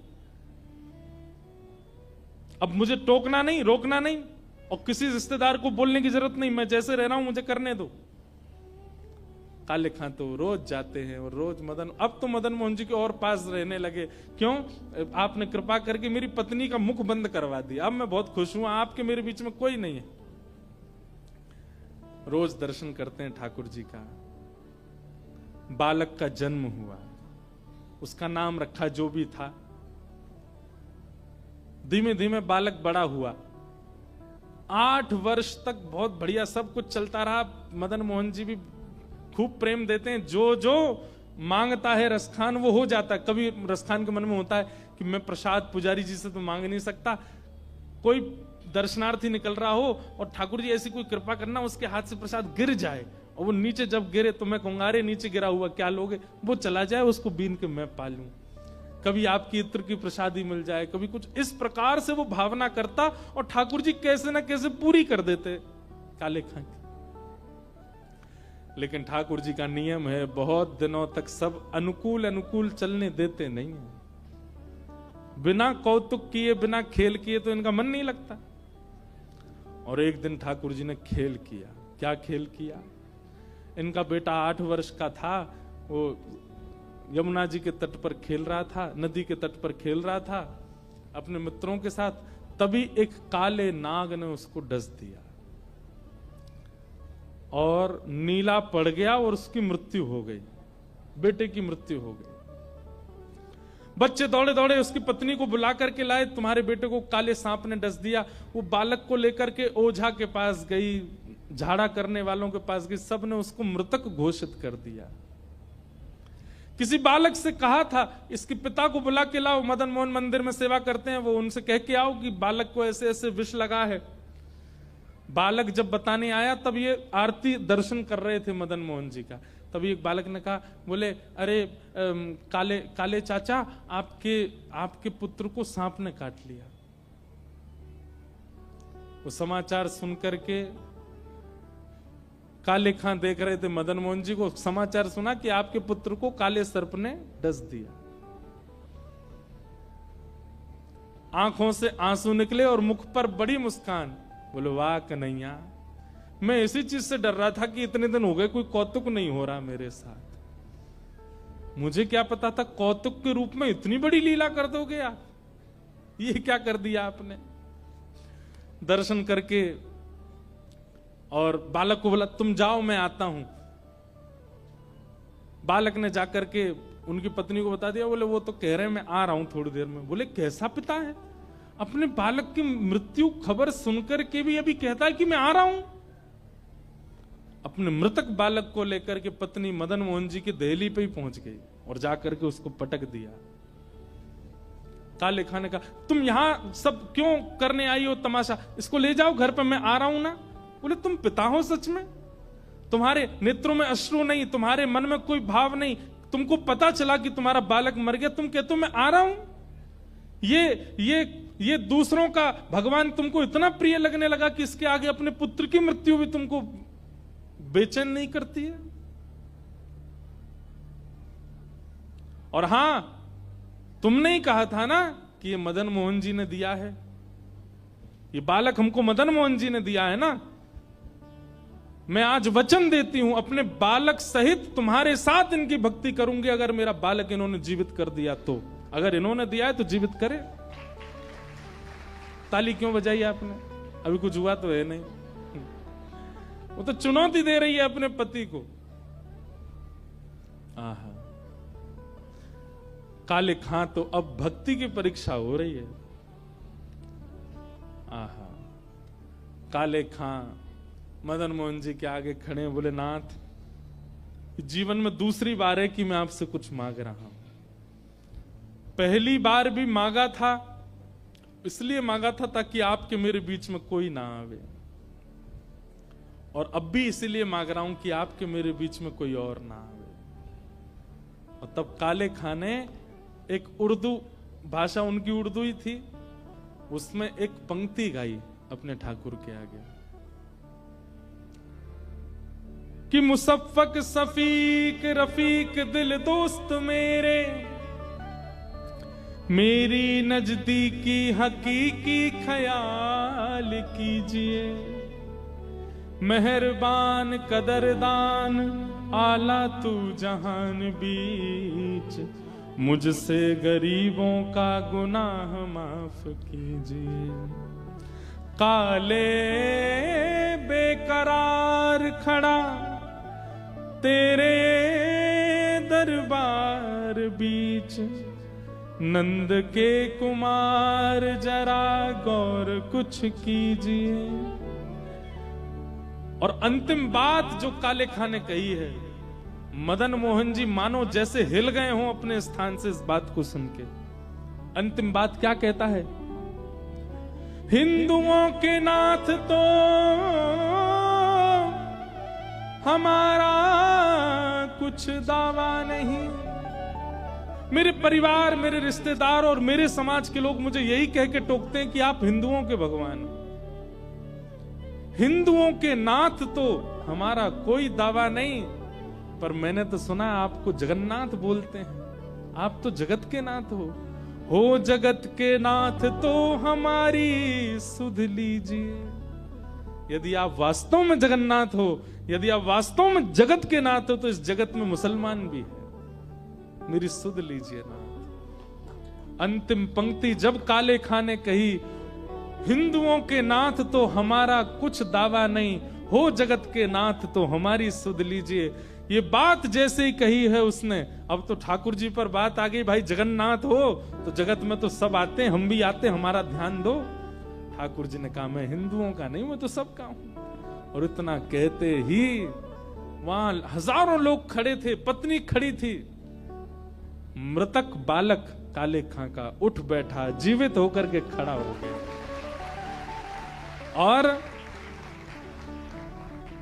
अब मुझे टोकना नहीं, रोकना नहीं, और किसी रिश्तेदार को बोलने की जरूरत नहीं, मैं जैसे रह रहा हूं मुझे करने दो। काले खां तो रोज जाते हैं और रोज अब तो मदन मोहन जी के और पास रहने लगे। क्यों? आपने कृपा करके मेरी पत्नी का मुख बंद करवा दिया, अब मैं बहुत खुश हूं, आपके मेरे बीच में कोई नहीं है। रोज दर्शन करते हैं ठाकुर जी का। बालक का जन्म हुआ, उसका नाम रखा जो भी था। धीमे धीमे बालक बड़ा हुआ, 8 वर्ष तक बहुत बढ़िया सब कुछ चलता रहा। मदन मोहन जी भी खूब प्रेम देते हैं, जो जो मांगता है रसखान वो हो जाता है। कभी रसखान के मन में होता है कि मैं प्रसाद पुजारी जी से तो मांग नहीं सकता, कोई दर्शनार्थी निकल रहा हो और ठाकुर जी ऐसी कोई कृपा करना उसके हाथ से प्रसाद गिर जाए, और वो नीचे जब गिरे तो मैं कहूंगा अरे नीचे गिरा हुआ क्या लोगे, वो चला जाए, उसको बीन के मैं पालूं। कभी आपकी इत्र की प्रसादी मिल जाए, कभी कुछ, इस प्रकार से वो भावना करता और ठाकुर जी कैसे ना कैसे पूरी कर देते काले खां की। लेकिन ठाकुर जी का नियम है, बहुत दिनों तक सब अनुकूल अनुकूल चलने देते नहीं है। बिना कौतुक किए, बिना खेल किए तो इनका मन नहीं लगता। और एक दिन ठाकुर जी ने खेल किया। क्या खेल किया? इनका बेटा 8 वर्ष का था, वो यमुना जी के तट पर खेल रहा था, नदी के तट पर खेल रहा था अपने मित्रों के साथ। तभी एक काले नाग ने उसको डस दिया और नीला पड़ गया और उसकी मृत्यु हो गई, बेटे की मृत्यु हो गई। बच्चे दौड़े दौड़े उसकी पत्नी को बुला करके लाए, तुम्हारे बेटे को काले सांप ने डस दिया। वो बालक को लेकर के ओझा के पास गई, झाड़ा करने वालों के पास गई, सबने उसको मृतक घोषित कर दिया। किसी बालक से कहा था इसके पिता को बुला के लाओ, मदन मोहन मंदिर में सेवा करते हैं, वो उनसे कह के आओ कि बालक को ऐसे ऐसे विष लगा है। बालक जब बताने आया तब ये आरती दर्शन कर रहे थे मदन मोहन जी का। तभी एक बालक ने कहा, बोले अरे काले काले चाचा, आपके पुत्र को सांप ने काट लिया। वो समाचार सुनकर के काले खां देख रहे थे मदन मोहन जी को, समाचार सुना कि आपके पुत्र को काले सर्प ने डस दिया। आंखों से आंसू निकले और मुख पर बड़ी मुस्कान। बोले वाह कन्हैया, मैं इसी चीज से डर रहा था कि इतने दिन हो गए कोई कौतुक नहीं हो रहा मेरे साथ। मुझे क्या पता था कौतुक के रूप में इतनी बड़ी लीला कर दोगे आप, ये क्या कर दिया आपने। दर्शन करके और बालक को बोला तुम जाओ मैं आता हूं। बालक ने जाकर के उनकी पत्नी को बता दिया। बोले वो तो कह रहे हैं मैं आ रहा हूं थोड़ी देर में। बोले कैसा पिता है, अपने बालक की मृत्यु खबर सुनकर के भी अभी कहता है कि मैं आ रहा हूं। अपने मृतक बालक को लेकर के पत्नी मदन मोहन जी की देहली पे ही पहुंच गई और जाकर के उसको पटक दिया। काले खां ने कहा तुम यहां सब क्यों करने आई हो तमाशा, इसको ले जाओ घर पे, मैं आ रहा हूं ना। बोले तुम पिता हो सच में, तुम्हारे नेत्रों में अश्रु नहीं, तुम्हारे मन में कोई भाव नहीं, तुमको पता चला कि तुम्हारा बालक मर गया, तुम कहते हो मैं आ रहा हूं। ये दूसरों का भगवान तुमको इतना प्रिय लगने लगा कि इसके आगे अपने पुत्र की मृत्यु भी तुमको बेचैन नहीं करती है। और हां, तुमने ही कहा था ना कि ये मदन मोहन जी ने दिया है, ये बालक हमको मदन मोहन जी ने दिया है ना। मैं आज वचन देती हूं अपने बालक सहित तुम्हारे साथ इनकी भक्ति करूंगी, अगर मेरा बालक इन्होंने जीवित कर दिया तो। अगर इन्होंने दिया है तो जीवित करे। ताली क्यों बजाई आपने, अभी कुछ हुआ तो है नहीं। वो तो चुनौती दे रही है अपने पति को। आहा, काले खां तो अब भक्ति की परीक्षा हो रही है। आहा, काले खां मदन मोहन जी के आगे खड़े हैं। बोले नाथ, जीवन में दूसरी बार है कि मैं आपसे कुछ मांग रहा हूं। पहली बार भी मांगा था, इसलिए मांगा था ताकि आपके मेरे बीच में कोई ना आवे, और अब भी इसीलिए मांग रहा हूं कि आपके मेरे बीच में कोई और ना आवे। और तब काले खां ने एक उर्दू भाषा, उनकी उर्दू ही थी, उसमें एक पंक्ति गाई अपने ठाकुर के आगे। कि मुसफ़्फ़क़ सफ़ीक रफ़ीक दिल दोस्त मेरे, मेरी नजदीकी हकीकी ख्याल कीजिए। मेहरबान कदरदान आला तू जहान बीच, मुझसे गरीबों का गुनाह माफ कीजिए। काले बेकरार खड़ा तेरे दरबार बीच, नंद के कुमार जरा गौर कुछ कीजिए। और अंतिम बात जो काले खां ने कही है, मदन मोहन जी मानो जैसे हिल गए हों अपने स्थान से इस बात को सुन के। अंतिम बात क्या कहता है? हिंदुओं के नाथ तो हमारा कुछ दावा नहीं। मेरे परिवार, मेरे रिश्तेदार और मेरे समाज के लोग मुझे यही कह के टोकते हैं कि आप हिंदुओं के भगवान हो। हिंदुओं के नाथ तो हमारा कोई दावा नहीं, पर मैंने तो सुना आपको जगन्नाथ बोलते हैं। आप तो जगत के नाथ हो जगत के नाथ तो हमारी सुध लीजिए। यदि आप वास्तव में जगन्नाथ हो, यदि आप वास्तव में जगत के नाथ हो, तो इस जगत में मुसलमान भी है, मेरी सुध लीजिए ना। अंतिम पंक्ति जब काले खां ने कही, हिंदुओं के नाथ तो हमारा कुछ दावा नहीं, हो जगत के नाथ तो हमारी सुध लीजिए, ये बात जैसे ही कही है उसने, अब तो ठाकुर जी पर बात आ गई। भाई जगन्नाथ हो तो जगत में तो सब आते हैं, हम भी आते हैं, हमारा ध्यान दो। ठाकुर जी ने कहा मैं हिंदुओं का नहीं, मैं तो सबका हूं। और इतना कहते ही वहां हजारों लोग खड़े थे, पत्नी खड़ी थी। मृतक बालक काले खां का उठ बैठा, जीवित होकर के खड़ा हो गया और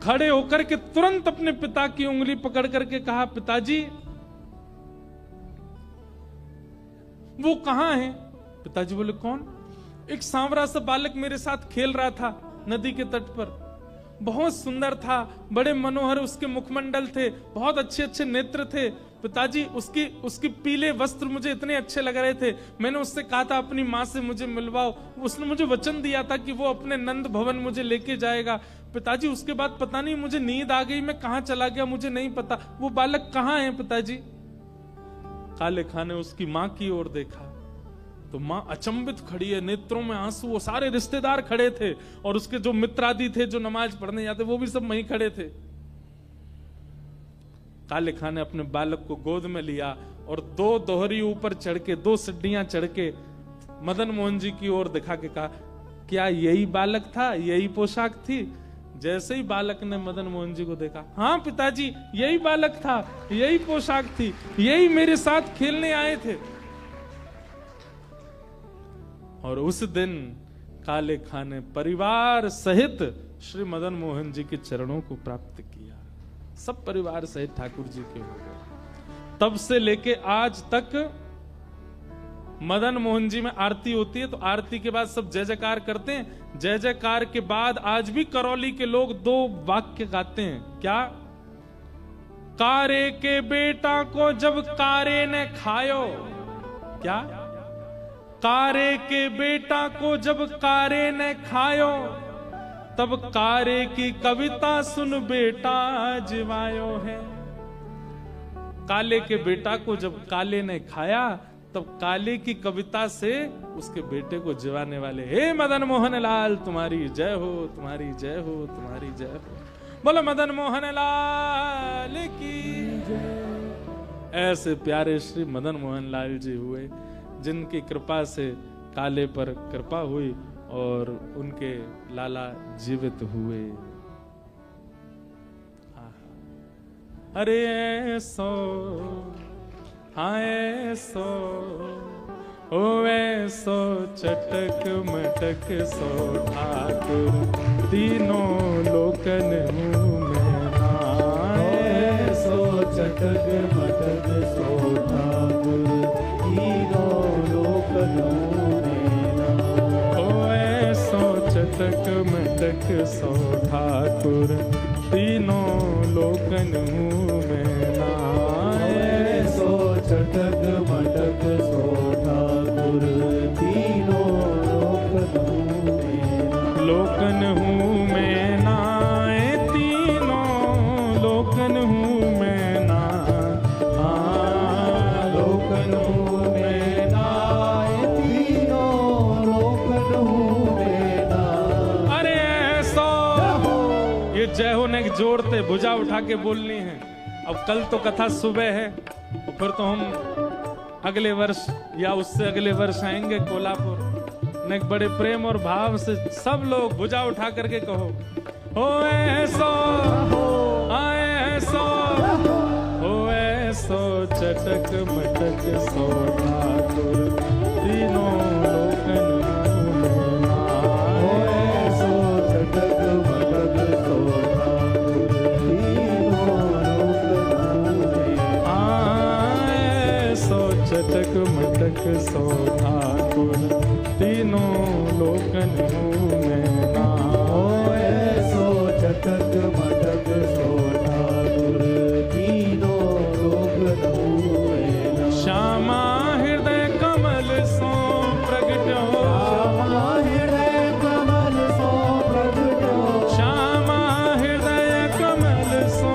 खड़े होकर के तुरंत अपने पिता की उंगली पकड़ करके कहा, पिताजी वो कहां है? पिताजी बोले कौन? एक सांवरा सा बालक मेरे साथ खेल रहा था नदी के तट पर, बहुत सुंदर था, बड़े मनोहर उसके मुखमंडल थे, बहुत अच्छे अच्छे नेत्र थे। पिताजी उसकी पीले वस्त्र मुझे इतने अच्छे लग रहे थे, मैंने उससे कहा था अपनी माँ से मुझे मिलवाओ, उसने मुझे वचन दिया था कि वो अपने नंद भवन मुझे लेके जाएगा। पिताजी उसके बाद पता नहीं मुझे नींद आ गई, मैं कहां चला गया मुझे नहीं पता, वो बालक कहां है पिताजी? काले खां ने उसकी मां की ओर देखा तो मां अचंभित खड़ी है, नेत्रों में आंसू। वो सारे रिश्तेदार खड़े थे और उसके जो मित्र आदि थे जो नमाज पढ़ने जाते वो भी सब वहीं खड़े थे। काले खां ने अपने बालक को गोद में लिया और दो दोहरी ऊपर चढ़ के, दो सीढ़ियां चढ़ के मदन मोहन जी की ओर दिखा के कहा, क्या यही बालक था, यही पोशाक थी? जैसे ही बालक ने मदन मोहन जी को देखा, हाँ पिताजी यही बालक था, यही पोशाक थी, यही मेरे साथ खेलने आए थे। और उस दिन काले खां ने परिवार सहित श्री मदन मोहन जी के चरणों को प्राप्त किया। सब परिवार सहित ठाकुर जी के हो गए। तब से लेके आज तक मदन मोहन जी में आरती होती है तो आरती के बाद सब जय जयकार करते हैं। जय जयकार के बाद आज भी करौली के लोग दो वाक्य गाते हैं। क्या? कारे के बेटा को जब कारे ने खायो, क्या? कारे के बेटा को जब कारे ने खायो, तब कारे की कविता सुन बेटा जिवायो है। काले के बेटा को जब काले ने खाया तब काले की कविता से उसके बेटे को जिवाने वाले, हे मदन मोहन लाल तुम्हारी जय हो, तुम्हारी जय हो, तुम्हारी जय हो, बोलो मदन मोहन लाल की जय। ऐसे प्यारे श्री मदन मोहन लाल जी हुए जिनकी कृपा से काले पर कृपा हुई और उनके लाला जीवित हुए। अरे ऐसो हाँ ऐसो ओ ऐसो चटक मटक सो ठाकुर तीनों लोकन मुँह में ना। ऐसो चटक मटक सो ठाकुर तीनों लोकन मुँह में ना। ओ ऐसो चटक मटक सो ठाकुर तीनों लोकन हूँ मैं नाए। सो चटक मटक सो ठाकुर तीनों लोकन हूँ मैं लोकन हूँ मैं नाए। नाए, तीनों लोकन हूँ मैं ना। लोकन हूँ मैं नाए, तीनों लोकन हूँ मैं नाए। अरे ऐसो ये जय हो ने जोड़ते भुजा उठा के बोलनी है। अब कल तो कथा सुबह है, और फिर तो हम अगले वर्ष या उससे अगले वर्ष आएंगे कोल्हापुर। ने बड़े प्रेम और भाव से सब लोग भुजा उठा करके कहो, हो ऐसो आए ऐसो, हो ऐसो चटक मटक सो ठाकुर तीनों लोकन हूँ मैं नाए। सो चटक मटक सो ठाकुर तीनों लोकन हूँ मैं आए सो चटक मटक सो ठाकुर तीनों लोकन हूँ मैं नाए। सो चटक मटक सो ठाकुर तीनों लोकन हूँ मैं नाए। श्यामा हृदय कमल सो प्रगट हो, श्यामा हृदय कमल सो प्रगट हो। श्यामा हृदय कमल सो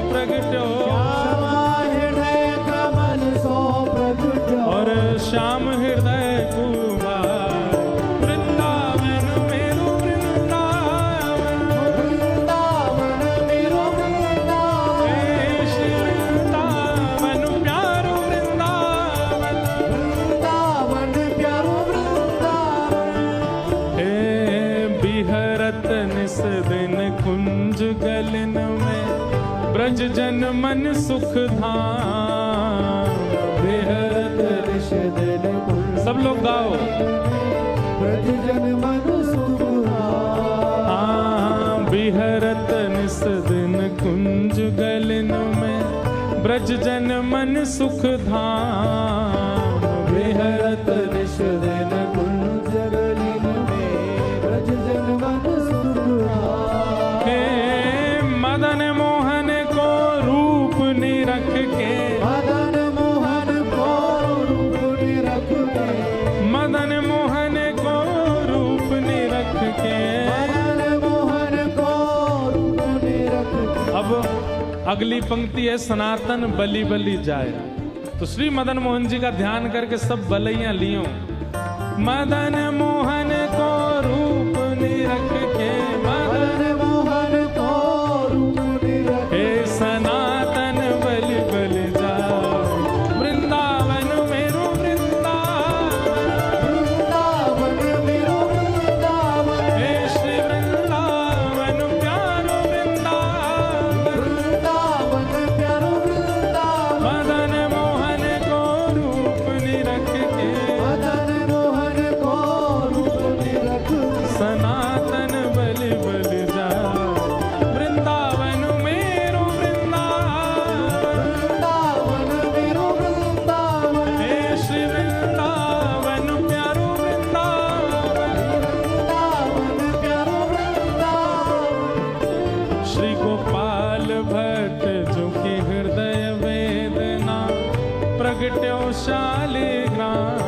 प्रगट हो, श्यामा हृदय कमल सो प्रगट हो। और श्याम हृदय कुमार वृंदावन मेरो वृंदावन, वृंदावन मेरो वृंदावन। हे श्री वृंदावन प्यारो वृंदावन, वृंदावन प्यारो वृंदावन। हे बिहरत निस दिन कुंज गलन में ब्रज जन मन सुख धाम। बिहरत ऋष दिन कुल सब लोग गाओ, ब्रज जन मन सुखा। बिहरत निस दिन कुंज गलन में ब्रज जन मन सुख धाम। बिहरत ऋष दिन कुंज गलिन में ब्रज जन मन सुखा। हे मदन मोहन को रूप निरख के, मदन मोहन को रूप निरख के। मदन मोहन को रूप निरख के। मदन मोहन को रूप निरख के। अब अगली पंक्ति है सनातन बलि बलि जाए। तो श्री मदन मोहन जी का ध्यान करके सब बलैया लियो। मदन मोहन को रूप निरख के, मदन मोहन को रूप निरख हे सनातन बलि बलि जाए। वृंदावन मेरो वृंदावन, वृंदावन मेरो वृंदावन। हे श्री वृंदावन प्यारो वृंदावन। वृंदावन प्यारो वृंदावन। मदन मोहन को रूप निरख के, मदन मोहन को रूप निरख के। सनातन बलि बलि जाए। वृंदावन मेरो वृंदावन, वृंदावन मेरो वृंदावन। हे श्री वृंदावन प्यारो वृंदावन। वृंदावन प्यारो वृंदावन। श्री गोपाल भट्ट जो कि हृदय वेदना प्रगट्यो शालिग्राम।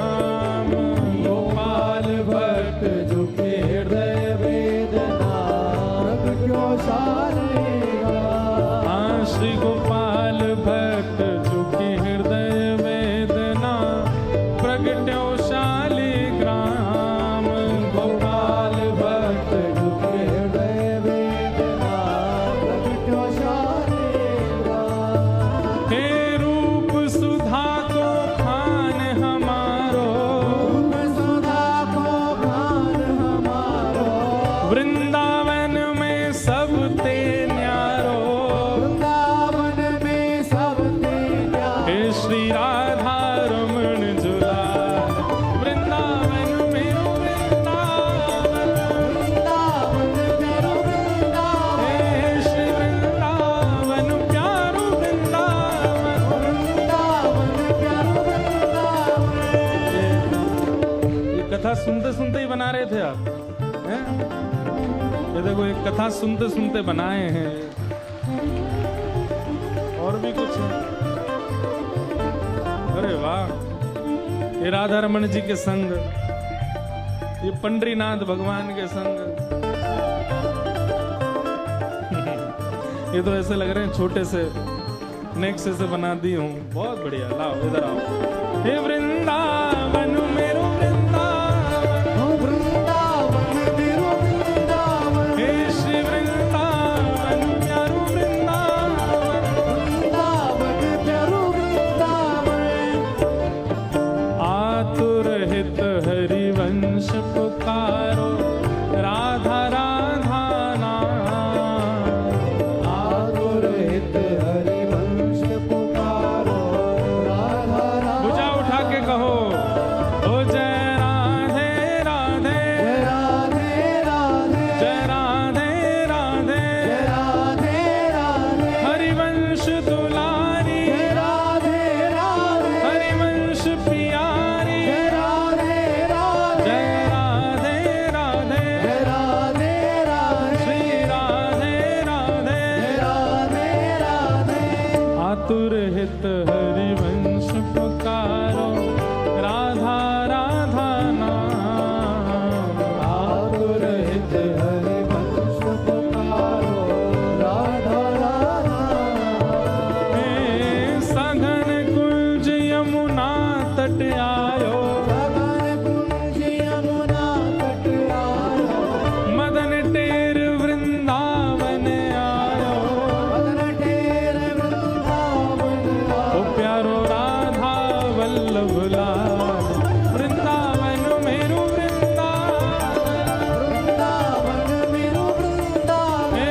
गोपाल भट्ट जो के हृदय वेदना प्रगट्यो शालिग्राम। हाँ श्री गोपाल भट्ट जो कि हृदय वेदना प्रगट्यो शालिग्राम। गोपाल भट्ट जो के हृदय वेदना प्रगट्यो शालिग्राम। हे रूप सुधा को खान हमारो, रूप सुधा को खान हमारो। वृंदावन में सब ते न्यारो। वृंदावन में सब ते न्यारो। हे श्री राधा रमण झूला। वृंदावन मेरो वृंदावन, वृंदावन प्यारो वृंदावन। हे श्री वृंदावन प्यारो वृंदावन। वृंदावन प्यारो वृंदावन। ये कथा सुनते सुनते ही बना रहे थे आप हैं? ये देखो एक कथा सुनते सुनते बनाए हैं। और भी कुछ है? अरे वाह, ये राधा रमन जी के संग, ये पंडरीनाथ भगवान के संग। ये तो ऐसे लग रहे हैं छोटे से नेक्स्ट से बना दी हूँ। बहुत बढ़िया, लाओ इधर आओ। हे वृंदावन मेरो वृंदावन, ओ वृंदावन मेरो वृंदावन, हे श्री वृंदावन प्यारो वृंदावन, वृंदावन प्यारो वृंदावन। आतुर हित हरिवंश पुकारो, राधा राधा नाम। आतुर हित हरिवंश पुकारो, राधा राधा। भुजा उठा के कहो, ओ जय राधे राधे, जय राधे राधे, जय राधे राधे, जय राधे राधे, हरिवंश दुलारी, जय राधे राधे, हरिवंश प्यारी, जय राधे राधे, जय राधे राधे, जय राधे राधे, श्री राधे राधे, जय राधे राधे। आतुर हित हरिवंश पुकारो, राधा राधा नाम। आतुर हित हरिवंश पुकारो, राधा राधा। हे सघन कुंज यमुना तट आयो, गगन कुंज यमुना तट आयो, मदन टेर वृंदावन आयो। मदन टेर वृंदावन ओ आयो। प्यारो राधा वल्लभ लाल, वृंदावन मेरो वृंदावन, वृंदावन मेरो वृंदावन, हे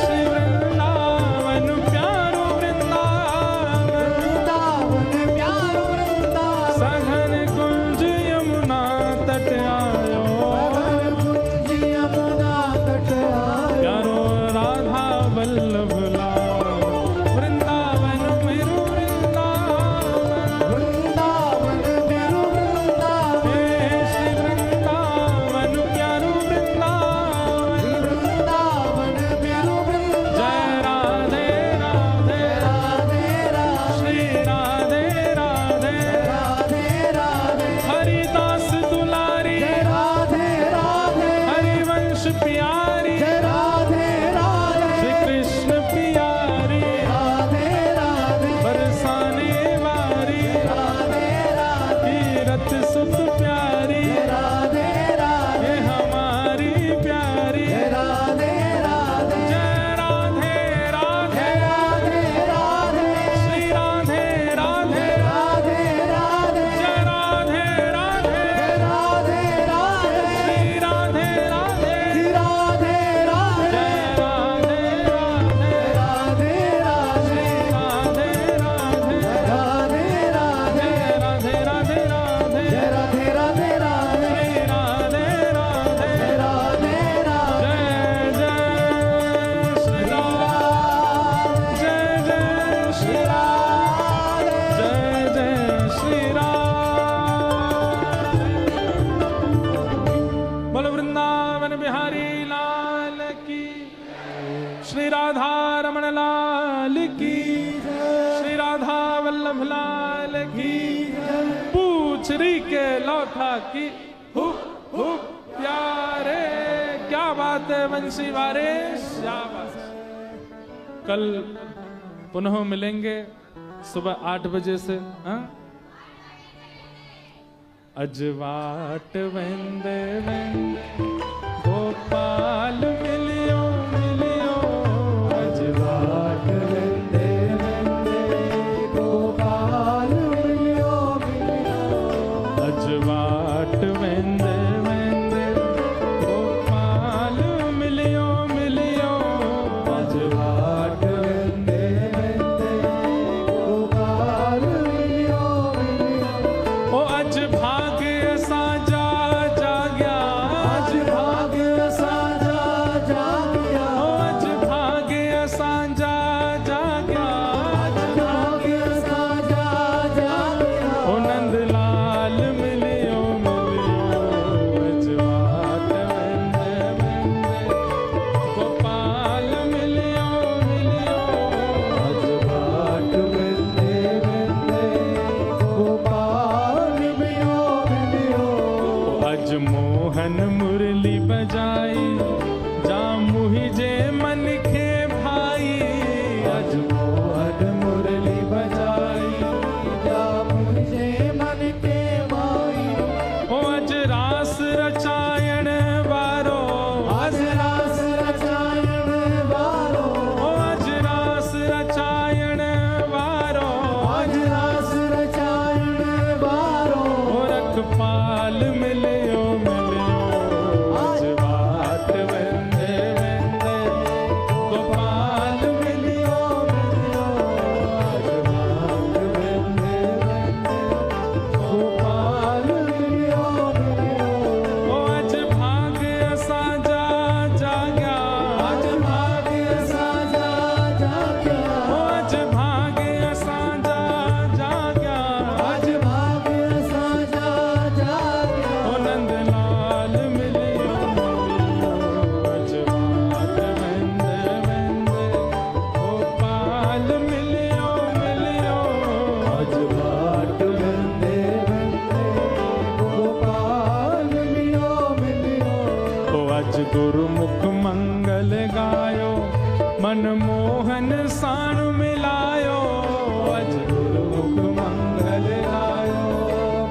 श्री वृंदावन प्यारो वृंदावन, वृंदावन प्यारो वृंदावन। सघन कुंज यमुना तट आयो, गगन कुंज यमुना तट आयो, प्यारो राधा वल्लभ लाल, वृंदावन मेरो वृंदावन, वृंदावन मेरो वृंदावन, हे श्री वृंदावन प्यारो वृंदावन। वृंदावन मेरो वृंदावन। जय राधे राधे, राधे राधे, श्री राधे राधे, राधे राधे, हरिदास दुलारी, जय राधे राधे, हरिवंश प्यारी, जय राधे राधे, श्री कृष्ण प्यारी, राधे राधे, बरसाने वारी, राधे राधे, तीरथ सुत प्यारी, राधे राधे, ये हमारी प्यारी। राधे राधे, जय राधे राधे, राधे राधे, श्री राधे राधे, राधे राधे, जय राधे राधे, राधे राधे, श्री राधे राधे, राधे राधे, जय राधे राधे, राधे राधे, श्री राधे राधे, राधे राधे, जय राधे राधे राधे, जय राधे राधे राधे, श्री राधे राधे, राधे राधे, जय जय श्री राम, जय जय श्री राम, जय जय श्री राम। बोलो वृंदावन बिहारी लाल की, श्री राधा रमण लाल की, श्री राधा वल्लभ लाल की, पूछरी के लौथा की, हु प्यारे। क्या बात है बंसी वारे, क्या बात है। कल पुनः मिलेंगे सुबह 8 बजे से। हाँ? अजवाट वंदे वंदे गोपाल मिलियो मिलियो, अजवाट वंदे वंदे गोपाल मिलियो मिलियो, अजवाट वंदे वंदे गोपाल मिलियो मिलियो, अजवाट वंदे वंदे गोपाल मिलियो मिलियो। ओ अज भाग्य साजा जाग्या, आज भाग्य साजा जाग्या, ओ अज भाग्य साजा जाग्या, आज भाग्य साजा जाग्या, ओ नंदलाल मिलियो मिलियो, अजवाट वंदे वंदे गोपाल मिलियो मिलियो, अजवाट अज मोहन मुरली बजाई जा मुहि जे मन के भाई अज मोहन मुरली बजाई जा मुझे मन के भाई ओ अज रास रचायण वारो आज रास रचायण वारो ओ अज रास रचायण वारो आज रास रचायण वारो ओ रखपाल मिलियो अज बाट वेंदे वेंदे गोपाल मिलियो आज बाट वेंदे वेंदे गोपाल मिलियो ओ अज भाग असांजा जाग्या आज भाग्य साजा जाग्या ओ अज भाग असांजा जाग्या आज भाग्य साजा जाग्या ओ नंदलाल मिलियो अज बाट वेंदे वेंदे गोपाल मिलियो आज बाट वेंदे वेंदे गोपाल मिलियो ओ अज गुरुमुख मंगल गायो मनमोहन साण मिलायो अज गुरुमुख मंगल गायो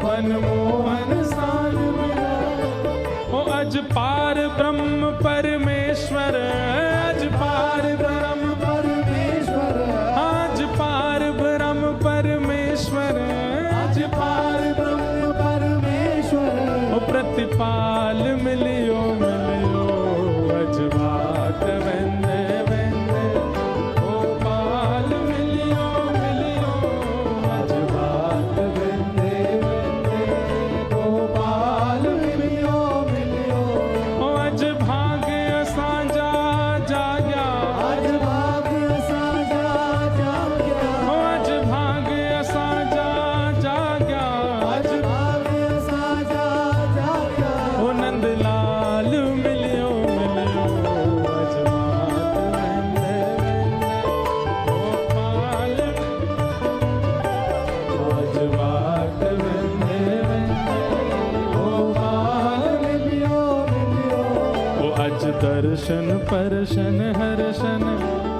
मनमोहन साण मिलायो ओ अज पार ब्रह्म परमेश्वर अज पार ब्रह्म परमेश्वर आज पार ब्रह्म परमेश्वर आज पार ब्रह्म परमेश्वर ओ प्रतिपाल मिलियो अज बाट वेंदे वेंदे गोपाल मिलियो आज बाट वेंदे वेंदे गोपाल मिलियो ओ अज भाग्य असांजा जाग्या आज भाग्य साजा जाग्या ओ अज भाग्य असांजा जाग्या आज भाग्य साजा जाग्या ओ नंदलाल मिलियो अज बाट वेंदे वेंदे गोपाल आज बाट वेंदे वेंदे गोपाल मिलियो ओ अज दर्शन परशन हर्षन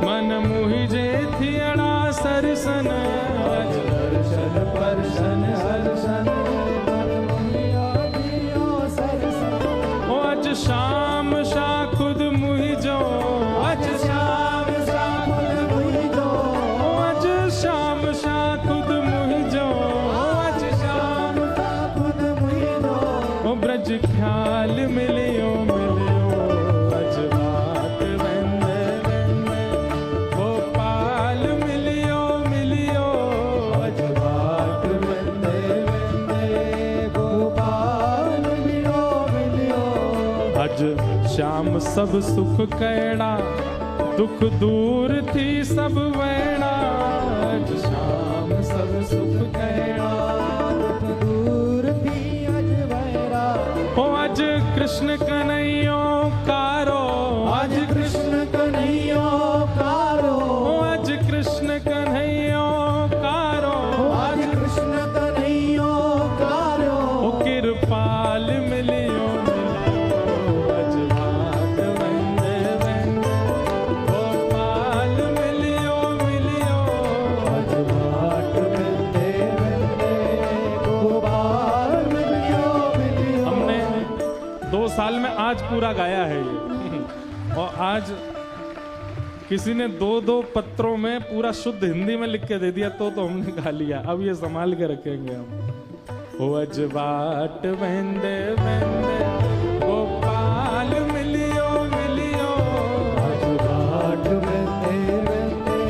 मन मुहि जे थियड़ा सरसन अज दर्शन परशन हर्षन मिलियो दियो सरसन ओ अज शाम शा खुद मुहि जो आज श्याम साकुल मुझो ओ अज शाम शा खुद मुहि जो आज श्याम साकुल मुझो ओ ब्रज ख्याल मिलियो अज बाट वेंदे वेंदे गोपाल मिलियो आज बाट वेंदे वेंदे गोपाल मिलियो अज श्याम सब सुख कैड़ा दुख दूर थी सब वैड़ा अज श्याम सब सुख कैड़ा दुख दूर थी अज वैरा ओ अज कृष्ण कन्हैयो कारो आज कृष्ण कन्हैयो कारो ओ अज कृष्ण कन्हैयो कारो आज कृष्ण कन्हैयो कारो ओ कृपाल मिलियो अज बाट वेंदे वेंदे गोपाल मिलियो आज बाट वेंदे वेंदे गोपाल मिलियो हमने 2 साल में आज पूरा गाया है ये और आज किसी ने 2-2 पत्रों में पूरा शुद्ध हिंदी में लिख के दे दिया तो हमने गा लिया। अब ये संभाल के रखेंगे हम। ओ अज बाट वेंदे वेंदे गोपाल मिलियो आज बाट वेंदे वेंदे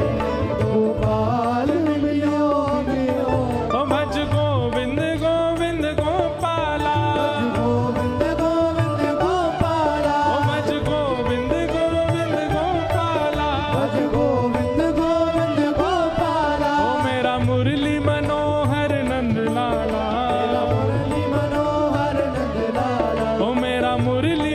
गोपाल मिलियो ओ भज गोविंद गोविंद गोपाला गोविंद गोविंद गोपाला ओ भज गोविंद गोविंद गोपाला आज गोविंद गोविंद गोपाला ओ मेरा मुरली मनोहर नंद लाला मुरली मनोहर नंद लाला ओ मेरा मुरली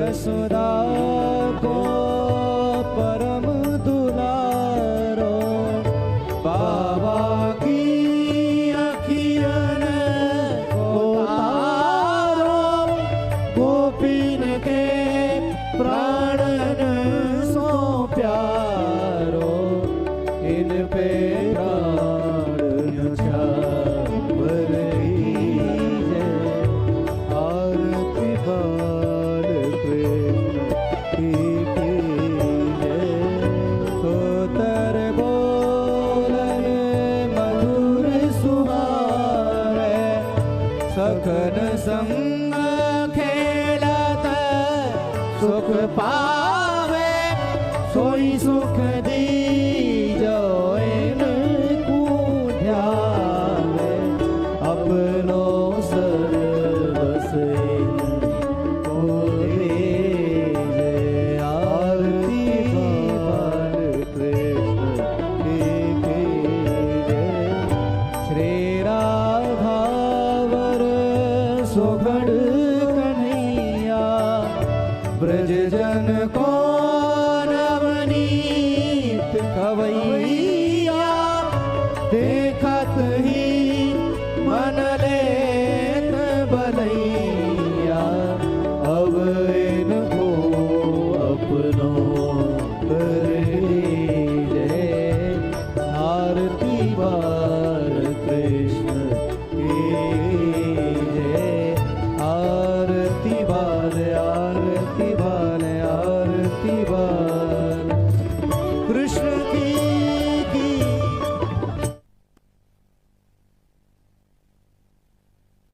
यशोदा को परम दुलारो, बाबा की अखियन को तारो, गोपीन के प्राणन सो प्यारो, इन पे प्राण न्योछावर लीजे, आरती बाल कृष्ण की जय। तो तर बोलन मधुर सुहावे, सखन संग खेलत सुख पावे, सोई सुख दीजो इनको ध्यावे, अपनो सर्वस इनको दीजे, आरती बाल कृष्ण की जय। श्री राधावर सुगढ़ कन्हैया, ब्रज जन को